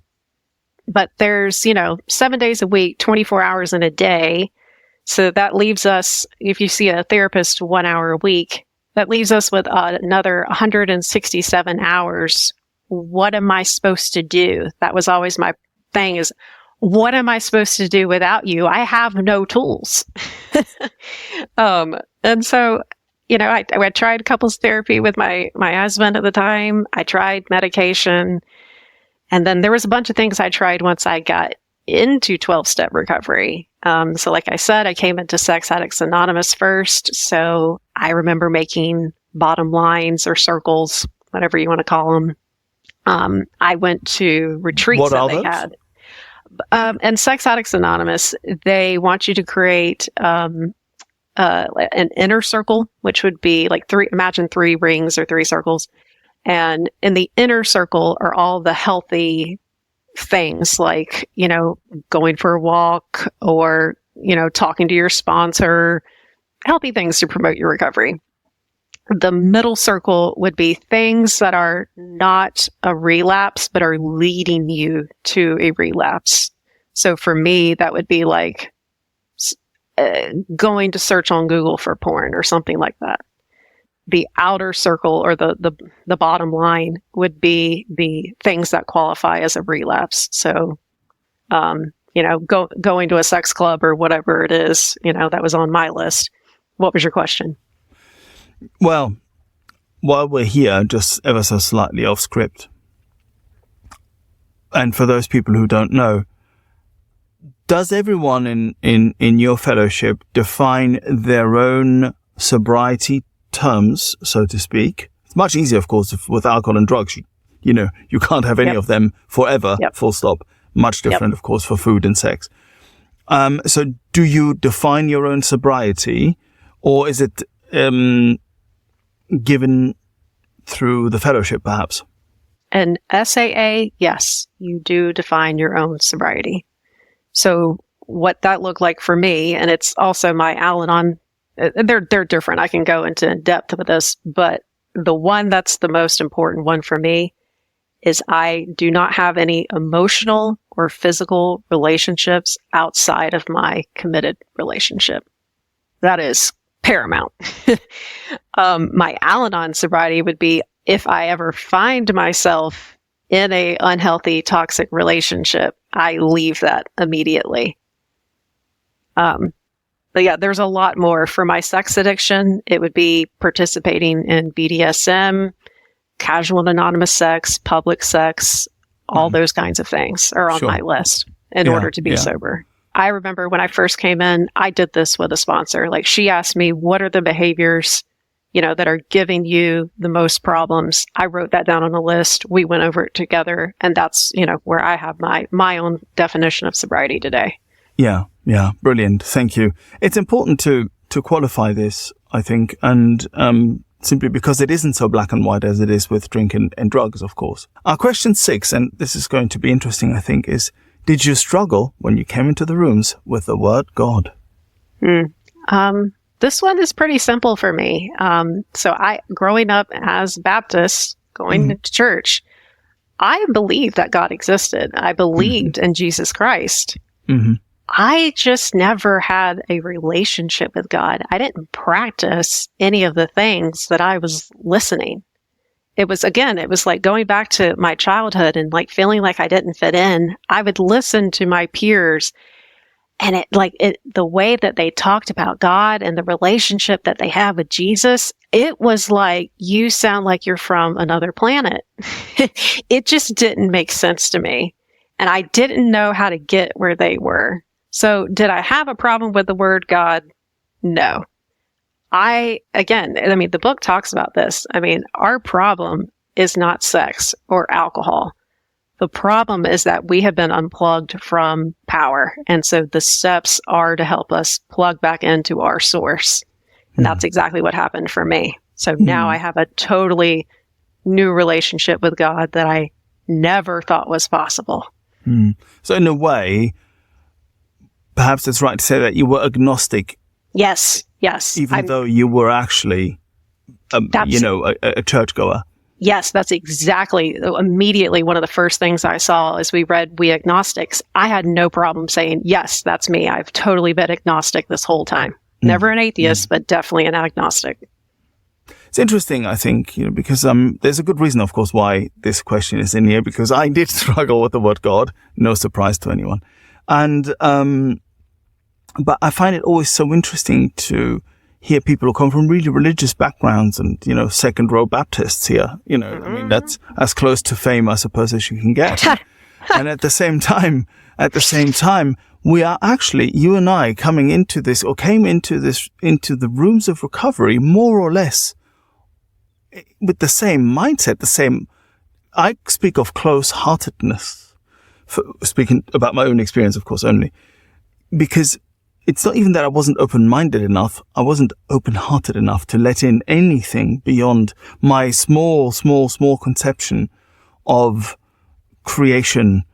but there's, 7 days a week, 24 hours in a day. So that leaves us, if you see a therapist 1 hour a week, that leaves us with another 167 hours. What am I supposed to do? That was always my thing, is what am I supposed to do without you? I have no tools. And so, I tried couples therapy with my husband at the time. I tried medication. And then there was a bunch of things I tried once I got into 12-step recovery. So like I said, I came into Sex Addicts Anonymous first. So I remember making bottom lines or circles, whatever you want to call them. I went to retreats that they had. And Sex Addicts Anonymous, they want you to create an inner circle, which would be like imagine 3 rings or 3 circles. And in the inner circle are all the healthy things like, going for a walk or, talking to your sponsor, healthy things to promote your recovery. The middle circle would be things that are not a relapse, but are leading you to a relapse. So for me, that would be like going to search on Google for porn or something like that. The outer circle or the bottom line would be the things that qualify as a relapse. So, going to a sex club or whatever it is, that was on my list. What was your question? Well, while we're here, just ever so slightly off script, and for those people who don't know, does everyone in your fellowship define their own sobriety terms, so to speak? It's much easier, of course, with alcohol and drugs. You can't have any of them forever, full stop. Much different, of course, for food and sex. So do you define your own sobriety, or is it given through the fellowship, perhaps? An SAA, yes, you do define your own sobriety. So what that looked like for me, and it's also my Al-Anon, they're different. I can go into depth with this, but the one that's the most important one for me is I do not have any emotional or physical relationships outside of my committed relationship. That is paramount. My Al-Anon sobriety would be if I ever find myself in a unhealthy, toxic relationship, I leave that immediately. But yeah, there's a lot more. For my sex addiction, it would be participating in BDSM, casual and anonymous sex, public sex, all those kinds of things are on my list in order to be sober. I remember when I first came in, I did this with a sponsor. Like, she asked me, what are the behaviors, that are giving you the most problems? I wrote that down on a list. We went over it together. And that's, where I have my own definition of sobriety today. Yeah. Brilliant. Thank you. It's important to qualify this, I think, and simply because it isn't so black and white as it is with drink and drugs, of course. Our question 6, and this is going to be interesting, I think, is, did you struggle when you came into the rooms with the word God? This one is pretty simple for me. So growing up as Baptist, going to church, I believed that God existed. I believed in Jesus Christ. I just never had a relationship with God. I didn't practice any of the things that I was listening. It was like going back to my childhood and like feeling like I didn't fit in. I would listen to my peers, and the way that they talked about God and the relationship that they have with Jesus, it was like, you sound like you're from another planet. It just didn't make sense to me. And I didn't know how to get where they were. So did I have a problem with the word God? No. The book talks about this. Our problem is not sex or alcohol. The problem is that we have been unplugged from power. And so the steps are to help us plug back into our source. And that's exactly what happened for me. So now I have a totally new relationship with God that I never thought was possible. So in a way, perhaps it's right to say that you were agnostic. Yes. Even though you were actually, a churchgoer. Yes, that's exactly immediately one of the first things I saw as we read We Agnostics. I had no problem saying, yes, that's me. I've totally been agnostic this whole time. Never an atheist, but definitely an agnostic. It's interesting, I think, because there's a good reason, of course, why this question is in here, because I did struggle with the word God. No surprise to anyone. And but I find it always so interesting to hear people who come from really religious backgrounds and, second row Baptists here. I mean, that's as close to fame, I suppose, as you can get. And at the same time, we are actually, you and I, came into the rooms of recovery, more or less, with the same mindset, I speak of close-heartedness, speaking about my own experience, of course, only, because it's not even that I wasn't open-minded enough. I wasn't open-hearted enough to let in anything beyond my small conception of creation,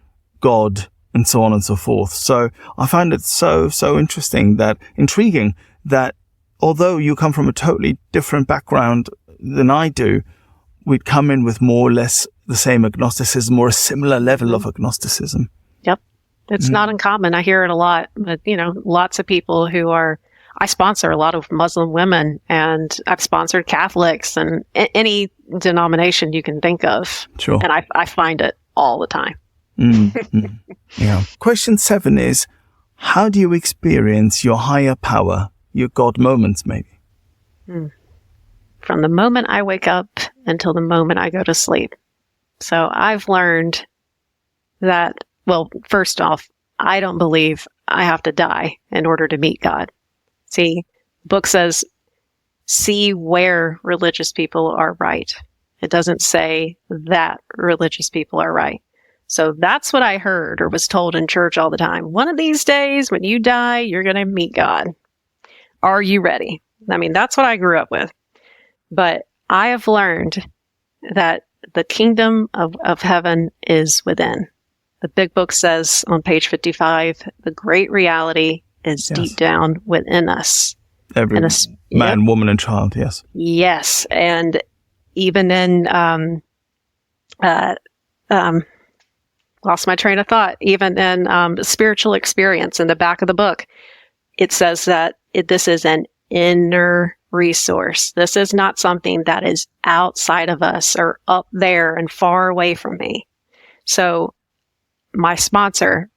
God, and so on and so forth. So I find it so intriguing that although you come from a totally different background than I do, we'd come in with more or less the same agnosticism or a similar level of agnosticism. Yep. It's not uncommon. I hear it a lot, but lots of people I sponsor a lot of Muslim women, and I've sponsored Catholics and any denomination you can think of. Sure. And I find it all the time. Yeah. Question 7 is, how do you experience your higher power, your God moments, maybe? From the moment I wake up until the moment I go to sleep. So I've learned that, well, first off, I don't believe I have to die in order to meet God. See, the book says, see where religious people are right. It doesn't say that religious people are right. So that's what I heard or was told in church all the time. One of these days, when you die, you're going to meet God. Are you ready? I mean, that's what I grew up with. But I have learned that the kingdom of heaven is within. The big book says on page 55, the great reality is deep down within us. Every man, woman, and child, yes. Yes. And even in, lost my train of thought, even in spiritual experience in the back of the book, it says that this is an inner resource. This is not something that is outside of us or up there and far away from me. So my sponsor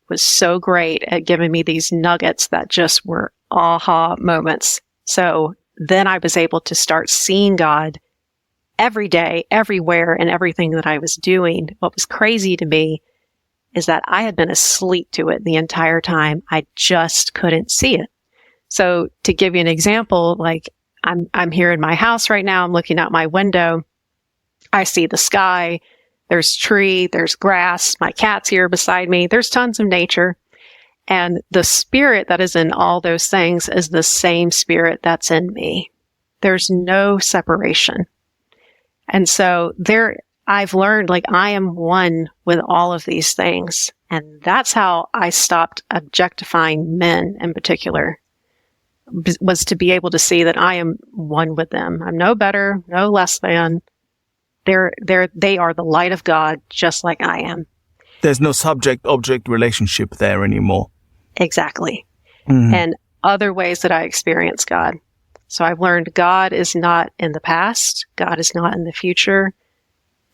was so great at giving me these nuggets that just were aha moments. So then I was able to start seeing God every day, everywhere, and everything that I was doing. What was crazy to me is that I had been asleep to it the entire time. I just couldn't see it. So to give you an example, like I'm here in my house right now. I'm looking out my window. I see the sky. There's tree. There's grass. My cat's here beside me. There's tons of nature. And the spirit that is in all those things is the same spirit that's in me. There's no separation. And so I've learned, like, I am one with all of these things. And that's how I stopped objectifying men in particular, was to be able to see that I am one with them. I'm no better, no less than. They are the light of God, just like I am. There's no subject-object relationship there anymore. Exactly. And other ways that I experience God. So I've learned God is not in the past. God is not in the future.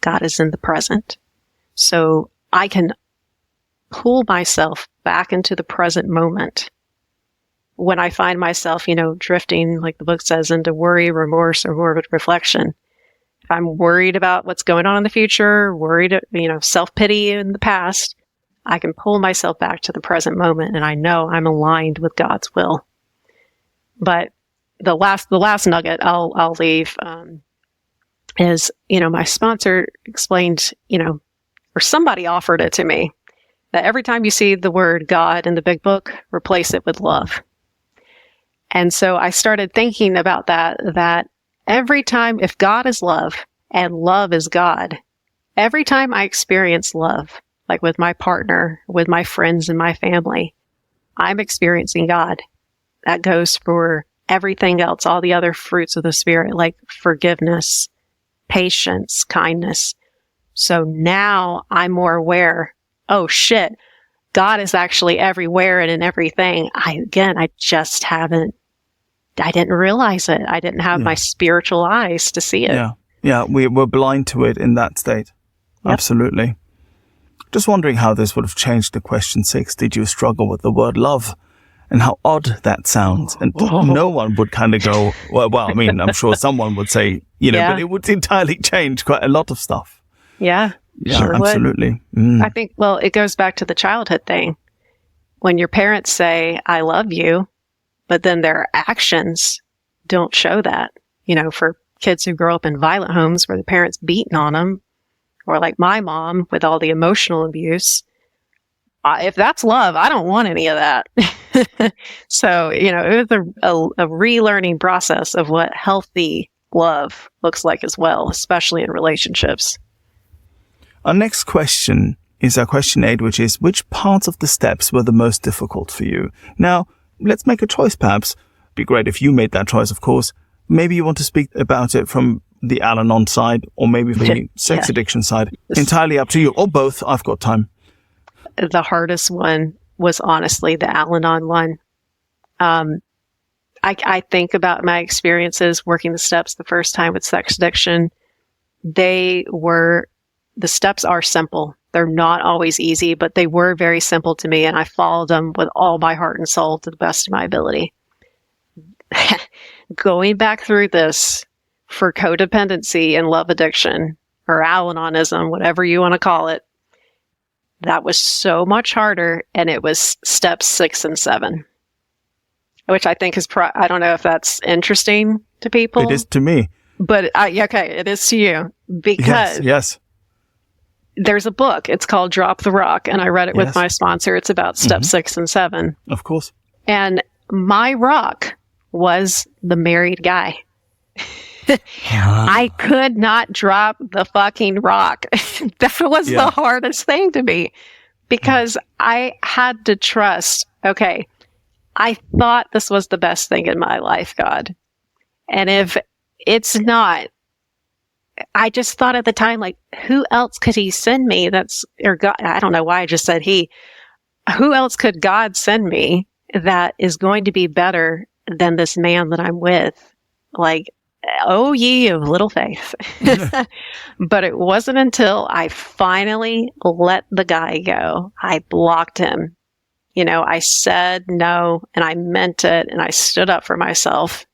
God is in the present. So I can pull myself back into the present moment when I find myself, drifting, like the book says, into worry, remorse, or morbid reflection. If I'm worried about what's going on in the future, worried, self-pity in the past, I can pull myself back to the present moment, and I know I'm aligned with God's will. But the last nugget I'll leave is, my sponsor explained, or somebody offered it to me, that every time you see the word God in the big book, replace it with love. And so I started thinking about that every time, if God is love and love is God, every time I experience love, like with my partner, with my friends and my family, I'm experiencing God. That goes for everything else, all the other fruits of the Spirit, like forgiveness, patience, kindness. So now I'm more aware, oh shit, God is actually everywhere and in everything. I didn't realize it. I didn't have my spiritual eyes to see it. Yeah, we were blind to it in that state. Yep. Absolutely. Just wondering how this would have changed to question 6. Did you struggle with the word love? And how odd that sounds. And no one would kind of go, well, I mean, I'm sure someone would say, but it would entirely change quite a lot of stuff. Yeah, sure absolutely. Would. I think, well, it goes back to the childhood thing. When your parents say, I love you, but then their actions don't show that. For kids who grow up in violent homes where the parents beating on them, or like my mom with all the emotional abuse, if that's love, I don't want any of that. So, it was a relearning process of what healthy love looks like as well, especially in relationships. Our next question is our question 8, which is, which parts of the steps were the most difficult for you? Now, let's make a choice, perhaps. It'd be great if you made that choice, of course. Maybe you want to speak about it from the Al-Anon side, or maybe from the sex addiction side. Entirely up to you, or both. I've got time. The hardest one was honestly the Al-Anon one. I think about my experiences working the steps the first time with sex addiction. The steps are simple. They're not always easy, but they were very simple to me, and I followed them with all my heart and soul to the best of my ability. Going back through this for codependency and love addiction, or Al-Anonism, whatever you want to call it, that was so much harder, and it was steps 6 and 7, which I think is, I don't know if that's interesting to people. It is to me. But, it is to you. Because yes. There's a book. It's called Drop the Rock, and I read it with my sponsor. It's about step 6 and 7. Of course. And my rock was the married guy. I could not drop the fucking rock. That was the hardest thing to me, because I had to trust, okay, I thought this was the best thing in my life, God. And if it's not, I just thought at the time, like, who else could he send me? Or God, I don't know why I just said he. Who else could God send me that is going to be better than this man that I'm with? Like, oh, ye of little faith. But it wasn't until I finally let the guy go. I blocked him. I said no, and I meant it, and I stood up for myself.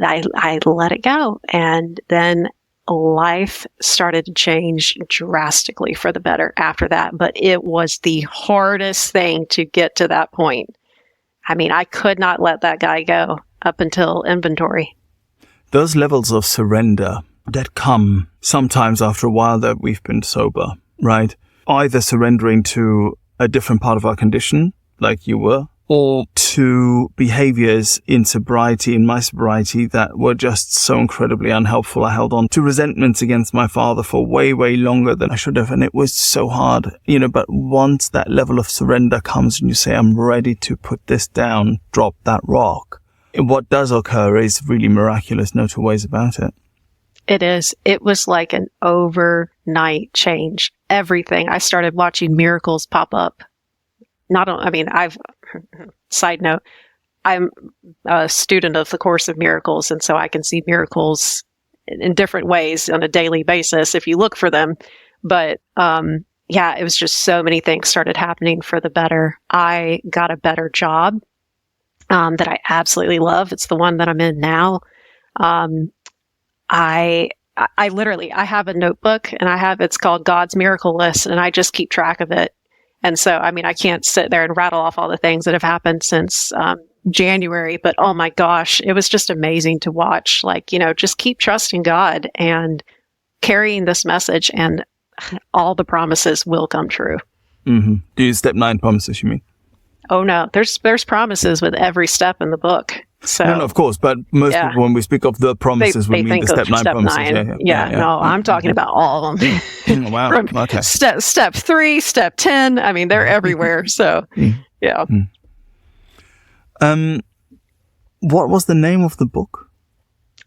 I let it go. And then life started to change drastically for the better after that. But it was the hardest thing to get to that point. I mean, I could not let that guy go up until inventory. Those levels of surrender that come sometimes after a while that we've been sober, right? Either surrendering to a different part of our condition, like you were, or to behaviors in sobriety, in my sobriety, that were just so incredibly unhelpful. I held on to resentments against my father for way, way longer than I should have. And it was so hard, but once that level of surrender comes and you say, I'm ready to put this down, drop that rock, what does occur is really miraculous. No two ways about it. It is. It was like an overnight change. Everything. I started watching miracles pop up. Side note, I'm a student of the Course of Miracles, and so I can see miracles in different ways on a daily basis if you look for them. But it was just so many things started happening for the better. I got a better job that I absolutely love. It's the one that I'm in now. I literally have a notebook, and it's called God's Miracle List, and I just keep track of it. And so, I can't sit there and rattle off all the things that have happened since January, but oh my gosh, it was just amazing to watch. Like, just keep trusting God and carrying this message, and all the promises will come true. Mm-hmm. Do you step 9 promises, you mean? Oh no, there's promises with every step in the book. So no, of course, but most people, when we speak of the promises, we mean the step 9 promises. No, I'm talking about all of them. Wow. Okay. Step 3, step 10. They're everywhere. So, yeah. What was the name of the book?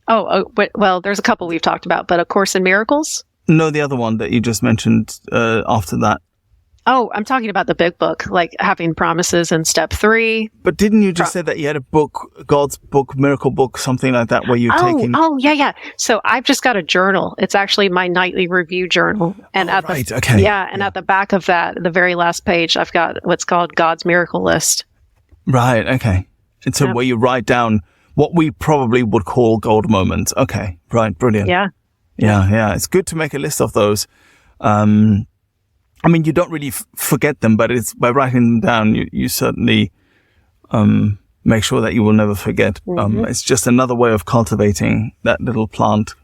Well, there's a couple we've talked about, but A Course in Miracles? No, the other one that you just mentioned after that. Oh, I'm talking about the big book, like having promises in step 3. But didn't you just say that you had a book, God's book, miracle book, something like that, where you're taking... Oh, yeah. So I've just got a journal. It's actually my nightly review journal. And at the back of that, the very last page, I've got what's called God's Miracle List. Right, okay. And so where you write down what we probably would call gold moments. Okay, right, brilliant. Yeah. It's good to make a list of those. I mean, you don't really forget them, but it's by writing them down, you certainly make sure that you will never forget. It's just another way of cultivating that little plant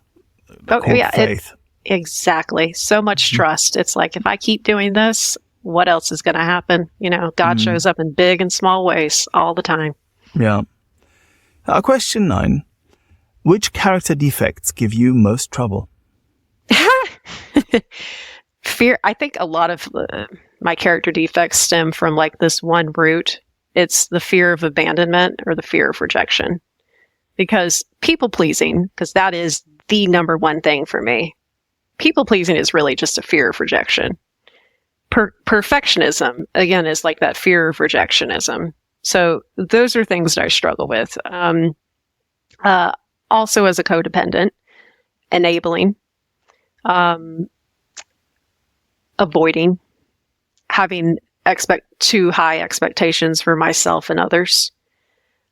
called faith. Exactly. So much trust. It's like, if I keep doing this, what else is going to happen? God shows up in big and small ways all the time. Yeah. Question 9. Which character defects give you most trouble? Fear. I think a lot of my character defects stem from like this one root. It's the fear of abandonment or the fear of rejection. Because people pleasing, because that is the number one thing for me. People pleasing is really just a fear of rejection. Perfectionism, again, is like that fear of rejectionism. So those are things that I struggle with. Also as a codependent, enabling, avoiding, having too high expectations for myself and others.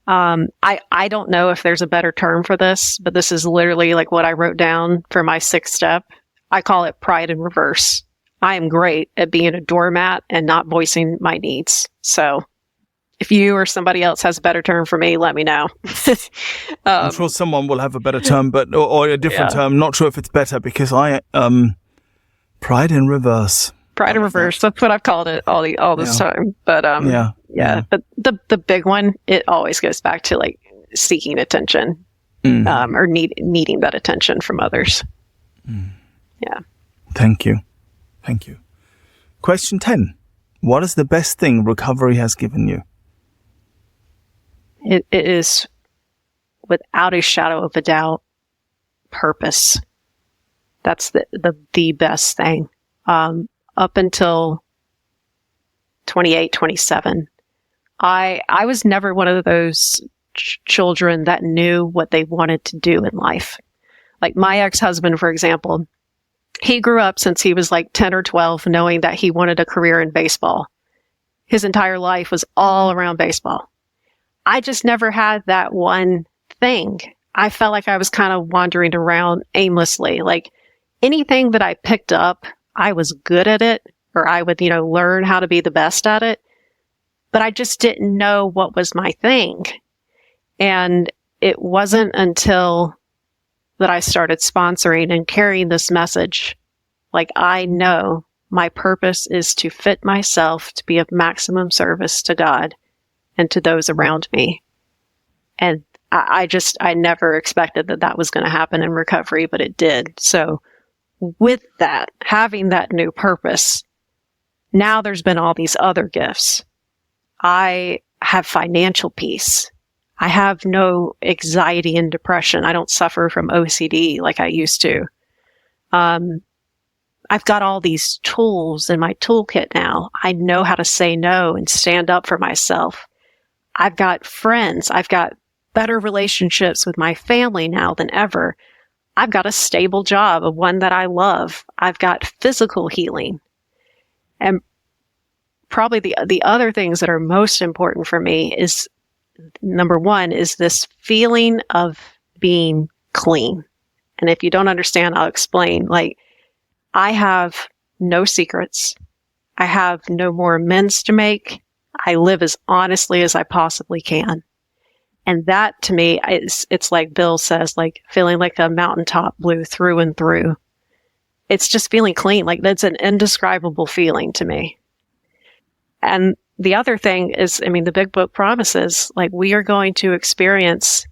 I don't know if there's a better term for this, but this is literally like what I wrote down for my 6th step. I call it pride in reverse. I am great at being a doormat and not voicing my needs. So if you or somebody else has a better term for me, let me know. I'm sure someone will have a better term, but or a different term. Not sure if it's better, because pride in reverse. Pride in reverse. That's what I've called it all this time. But But the big one, it always goes back to like seeking attention, or needing that attention from others. Yeah. Thank you. Question 10. What is the best thing recovery has given you? It is, without a shadow of a doubt, purpose. That's the best thing. Up until 28, 27, I was never one of those children that knew what they wanted to do in life. Like my ex-husband, for example, he grew up since he was like 10 or 12 knowing that he wanted a career in baseball. His entire life was all around baseball. I just never had that one thing. I felt like I was kind of wandering around aimlessly. Like anything that I picked up, I was good at it, or I would, learn how to be the best at it. But I just didn't know what was my thing. And it wasn't until that I started sponsoring and carrying this message. Like, I know my purpose is to fit myself to be of maximum service to God and to those around me. And I never expected that was going to happen in recovery, but it did. So with that, having that new purpose, now there's been all these other gifts. I have financial peace. I have no anxiety and depression. I don't suffer from OCD like I used to. I've got all these tools in my toolkit now. I know how to say no and stand up for myself. I've got friends. I've got better relationships with my family now than ever. I've got a stable job, one that I love. I've got physical healing. And probably the other things that are most important for me is, number one, is this feeling of being clean. And if you don't understand, I'll explain. Like, I have no secrets. I have no more amends to make. I live as honestly as I possibly can. And that, to me, it's like Bill says, like feeling like a mountaintop blew through and through. It's just feeling clean. Like, that's an indescribable feeling to me. And the other thing is, the big book promises, like, we are going to experience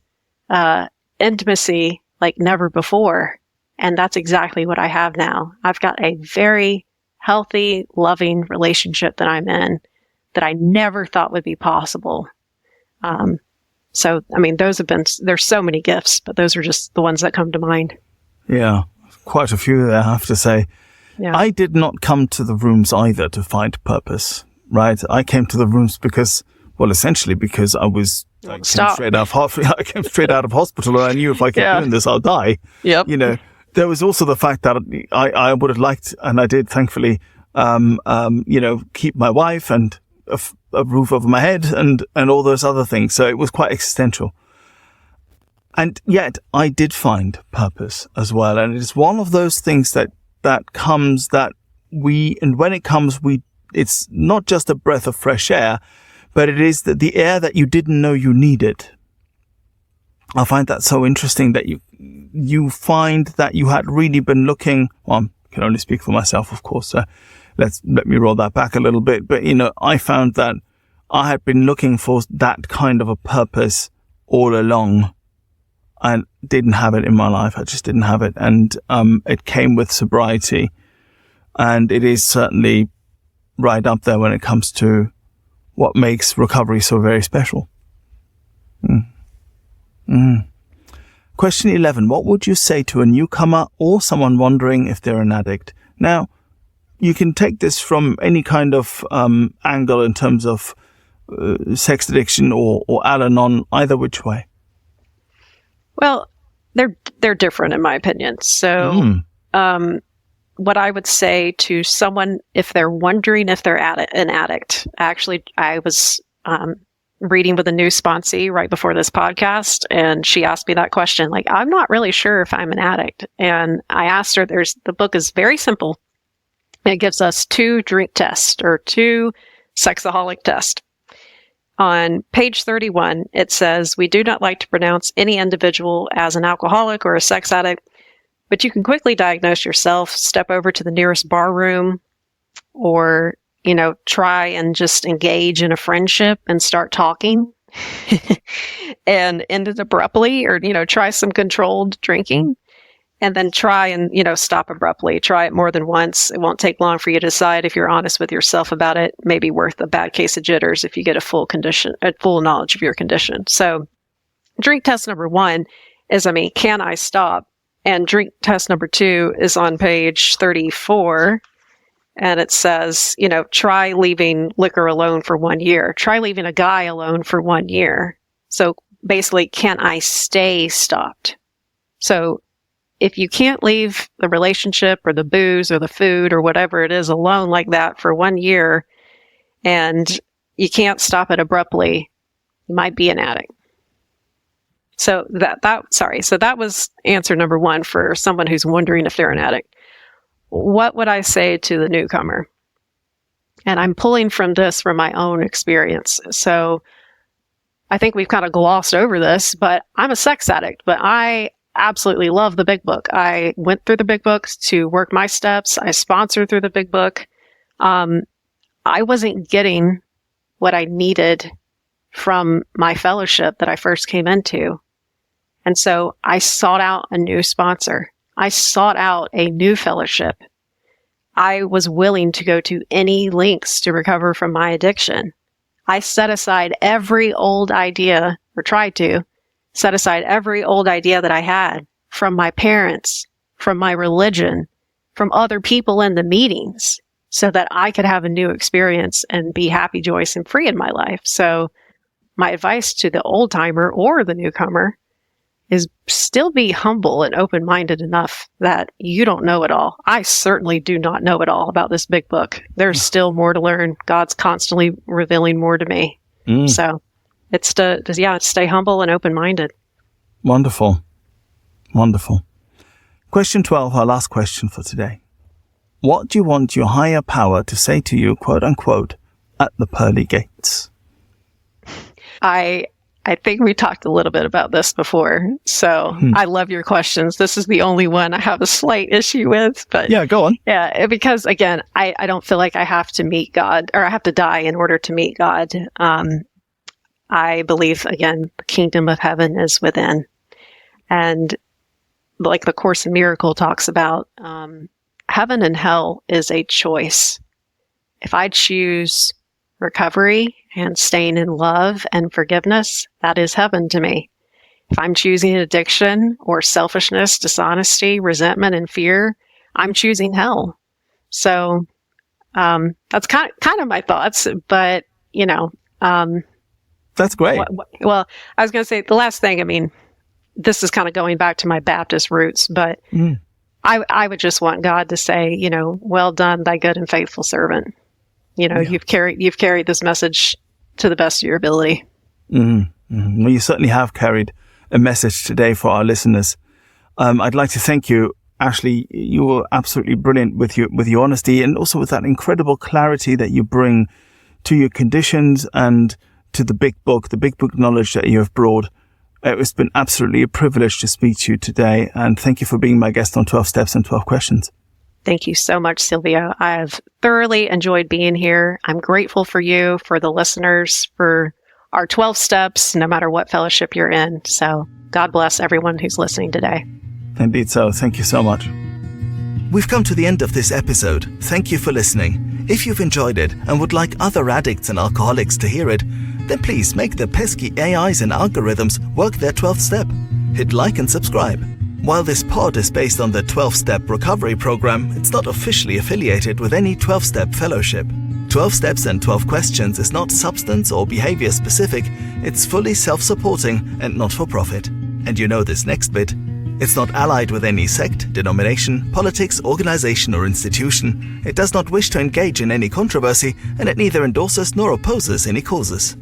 intimacy like never before. And that's exactly what I have now. I've got a very healthy, loving relationship that I'm in that I never thought would be possible. So, I mean, there's so many gifts, but those are just the ones that come to mind. Yeah, quite a few there, I have to say. Yeah. I did not come to the rooms either to find purpose, right? I came to the rooms essentially because I came straight out of hospital, and I knew if I keep doing this, I'll die. Yep. There was also the fact that I would have liked, and I did, thankfully, keep my wife and a roof over my head and all those other things. So it was quite existential. And yet I did find purpose as well. And it is one of those things that comes and when it comes, it's not just a breath of fresh air, but it is the air that you didn't know you needed. I find that so interesting that you find that you had really been looking, well, I can only speak for myself, of course. Let me roll that back a little bit. But, I found that I had been looking for that kind of a purpose all along and didn't have it in my life. I just didn't have it. And it came with sobriety. And it is certainly right up there when it comes to what makes recovery so very special. Question 11. What would you say to a newcomer or someone wondering if they're an addict? Now, you can take this from any kind of angle in terms of sex addiction or Al-Anon, either which way. Well, they're different in my opinion. So what I would say to someone, if they're wondering if they're an addict, actually, I was reading with a new sponsee right before this podcast, and she asked me that question. Like, I'm not really sure if I'm an addict. And I asked her, the book is very simple. It gives us 2 drink tests or 2 sexaholic tests. On page 31, it says, we do not like to pronounce any individual as an alcoholic or a sex addict, but you can quickly diagnose yourself, step over to the nearest bar room, or, try and just engage in a friendship and start talking and end it abruptly, or, try some controlled drinking. And then try and, stop abruptly. Try it more than once. It won't take long for you to decide if you're honest with yourself about it. Maybe worth a bad case of jitters if you get a full knowledge of your condition. So drink test number 1 is, can I stop? And drink test number 2 is on page 34. And it says, try leaving liquor alone for 1 year. Try leaving a guy alone for 1 year. So basically, can I stay stopped? So if you can't leave the relationship or the booze or the food or whatever it is alone like that for 1 year, and you can't stop it abruptly, you might be an addict. So that was answer number 1 for someone who's wondering if they're an addict. What would I say to the newcomer? And I'm pulling from my own experience. So I think we've kind of glossed over this, but I'm a sex addict, but I absolutely love the Big Book. I went through the Big Book to work my steps. I sponsored through the Big Book. I wasn't getting what I needed from my fellowship that I first came into. And so I sought out a new sponsor. I sought out a new fellowship. I was willing to go to any lengths to recover from my addiction. I set aside every old idea, or tried to set aside every old idea that I had from my parents, from my religion, from other people in the meetings, so that I could have a new experience and be happy, joyous, and free in my life. So my advice to the old timer or the newcomer is still be humble and open-minded enough that you don't know it all. I certainly do not know it all about this Big Book. There's still more to learn. God's constantly revealing more to me. So it's to stay humble and open-minded. Wonderful. Wonderful. Question 12, our last question for today. What do you want your higher power to say to you, quote unquote, at the pearly gates? I think we talked a little bit about this before, so I love your questions. This is the only one I have a slight issue with, but yeah, go on. Yeah, because again, I don't feel like I have to meet God, or I have to die in order to meet God. I believe, again, the kingdom of heaven is within, and like the Course in Miracles talks about, heaven and hell is a choice. If I choose recovery and staying in love and forgiveness, that is heaven to me. If I'm choosing addiction or selfishness, dishonesty, resentment, and fear, I'm choosing hell. So that's kind of my thoughts, but that's great. Well, I was going to say the last thing. I mean, this is kind of going back to my Baptist roots, but I would just want God to say, well done, thy good and faithful servant. You've carried this message to the best of your ability. Mm-hmm. Mm-hmm. Well, you certainly have carried a message today for our listeners. I'd like to thank you, Ashley. You were absolutely brilliant with your honesty, and also with that incredible clarity that you bring to your conditions and to the big book knowledge that you have brought. It's been absolutely a privilege to speak to you today, and thank you for being my guest on 12 Steps and 12 Questions. Thank you so much, Silvio. I've thoroughly enjoyed being here. I'm grateful for you, for the listeners, for our 12 steps, no matter what fellowship you're in. So God bless everyone who's listening today. Indeed so. Thank you so much. We've come to the end of this episode. Thank you for listening. If you've enjoyed it and would like other addicts and alcoholics to hear it, then please make the pesky AIs and algorithms work their 12th step. Hit like and subscribe. While this pod is based on the 12-step recovery program, it's not officially affiliated with any 12-step fellowship. 12 Steps and 12 Questions is not substance or behavior specific. It's fully self-supporting and not for profit. And you know this next bit. It's not allied with any sect, denomination, politics, organization or institution. It does not wish to engage in any controversy, and it neither endorses nor opposes any causes.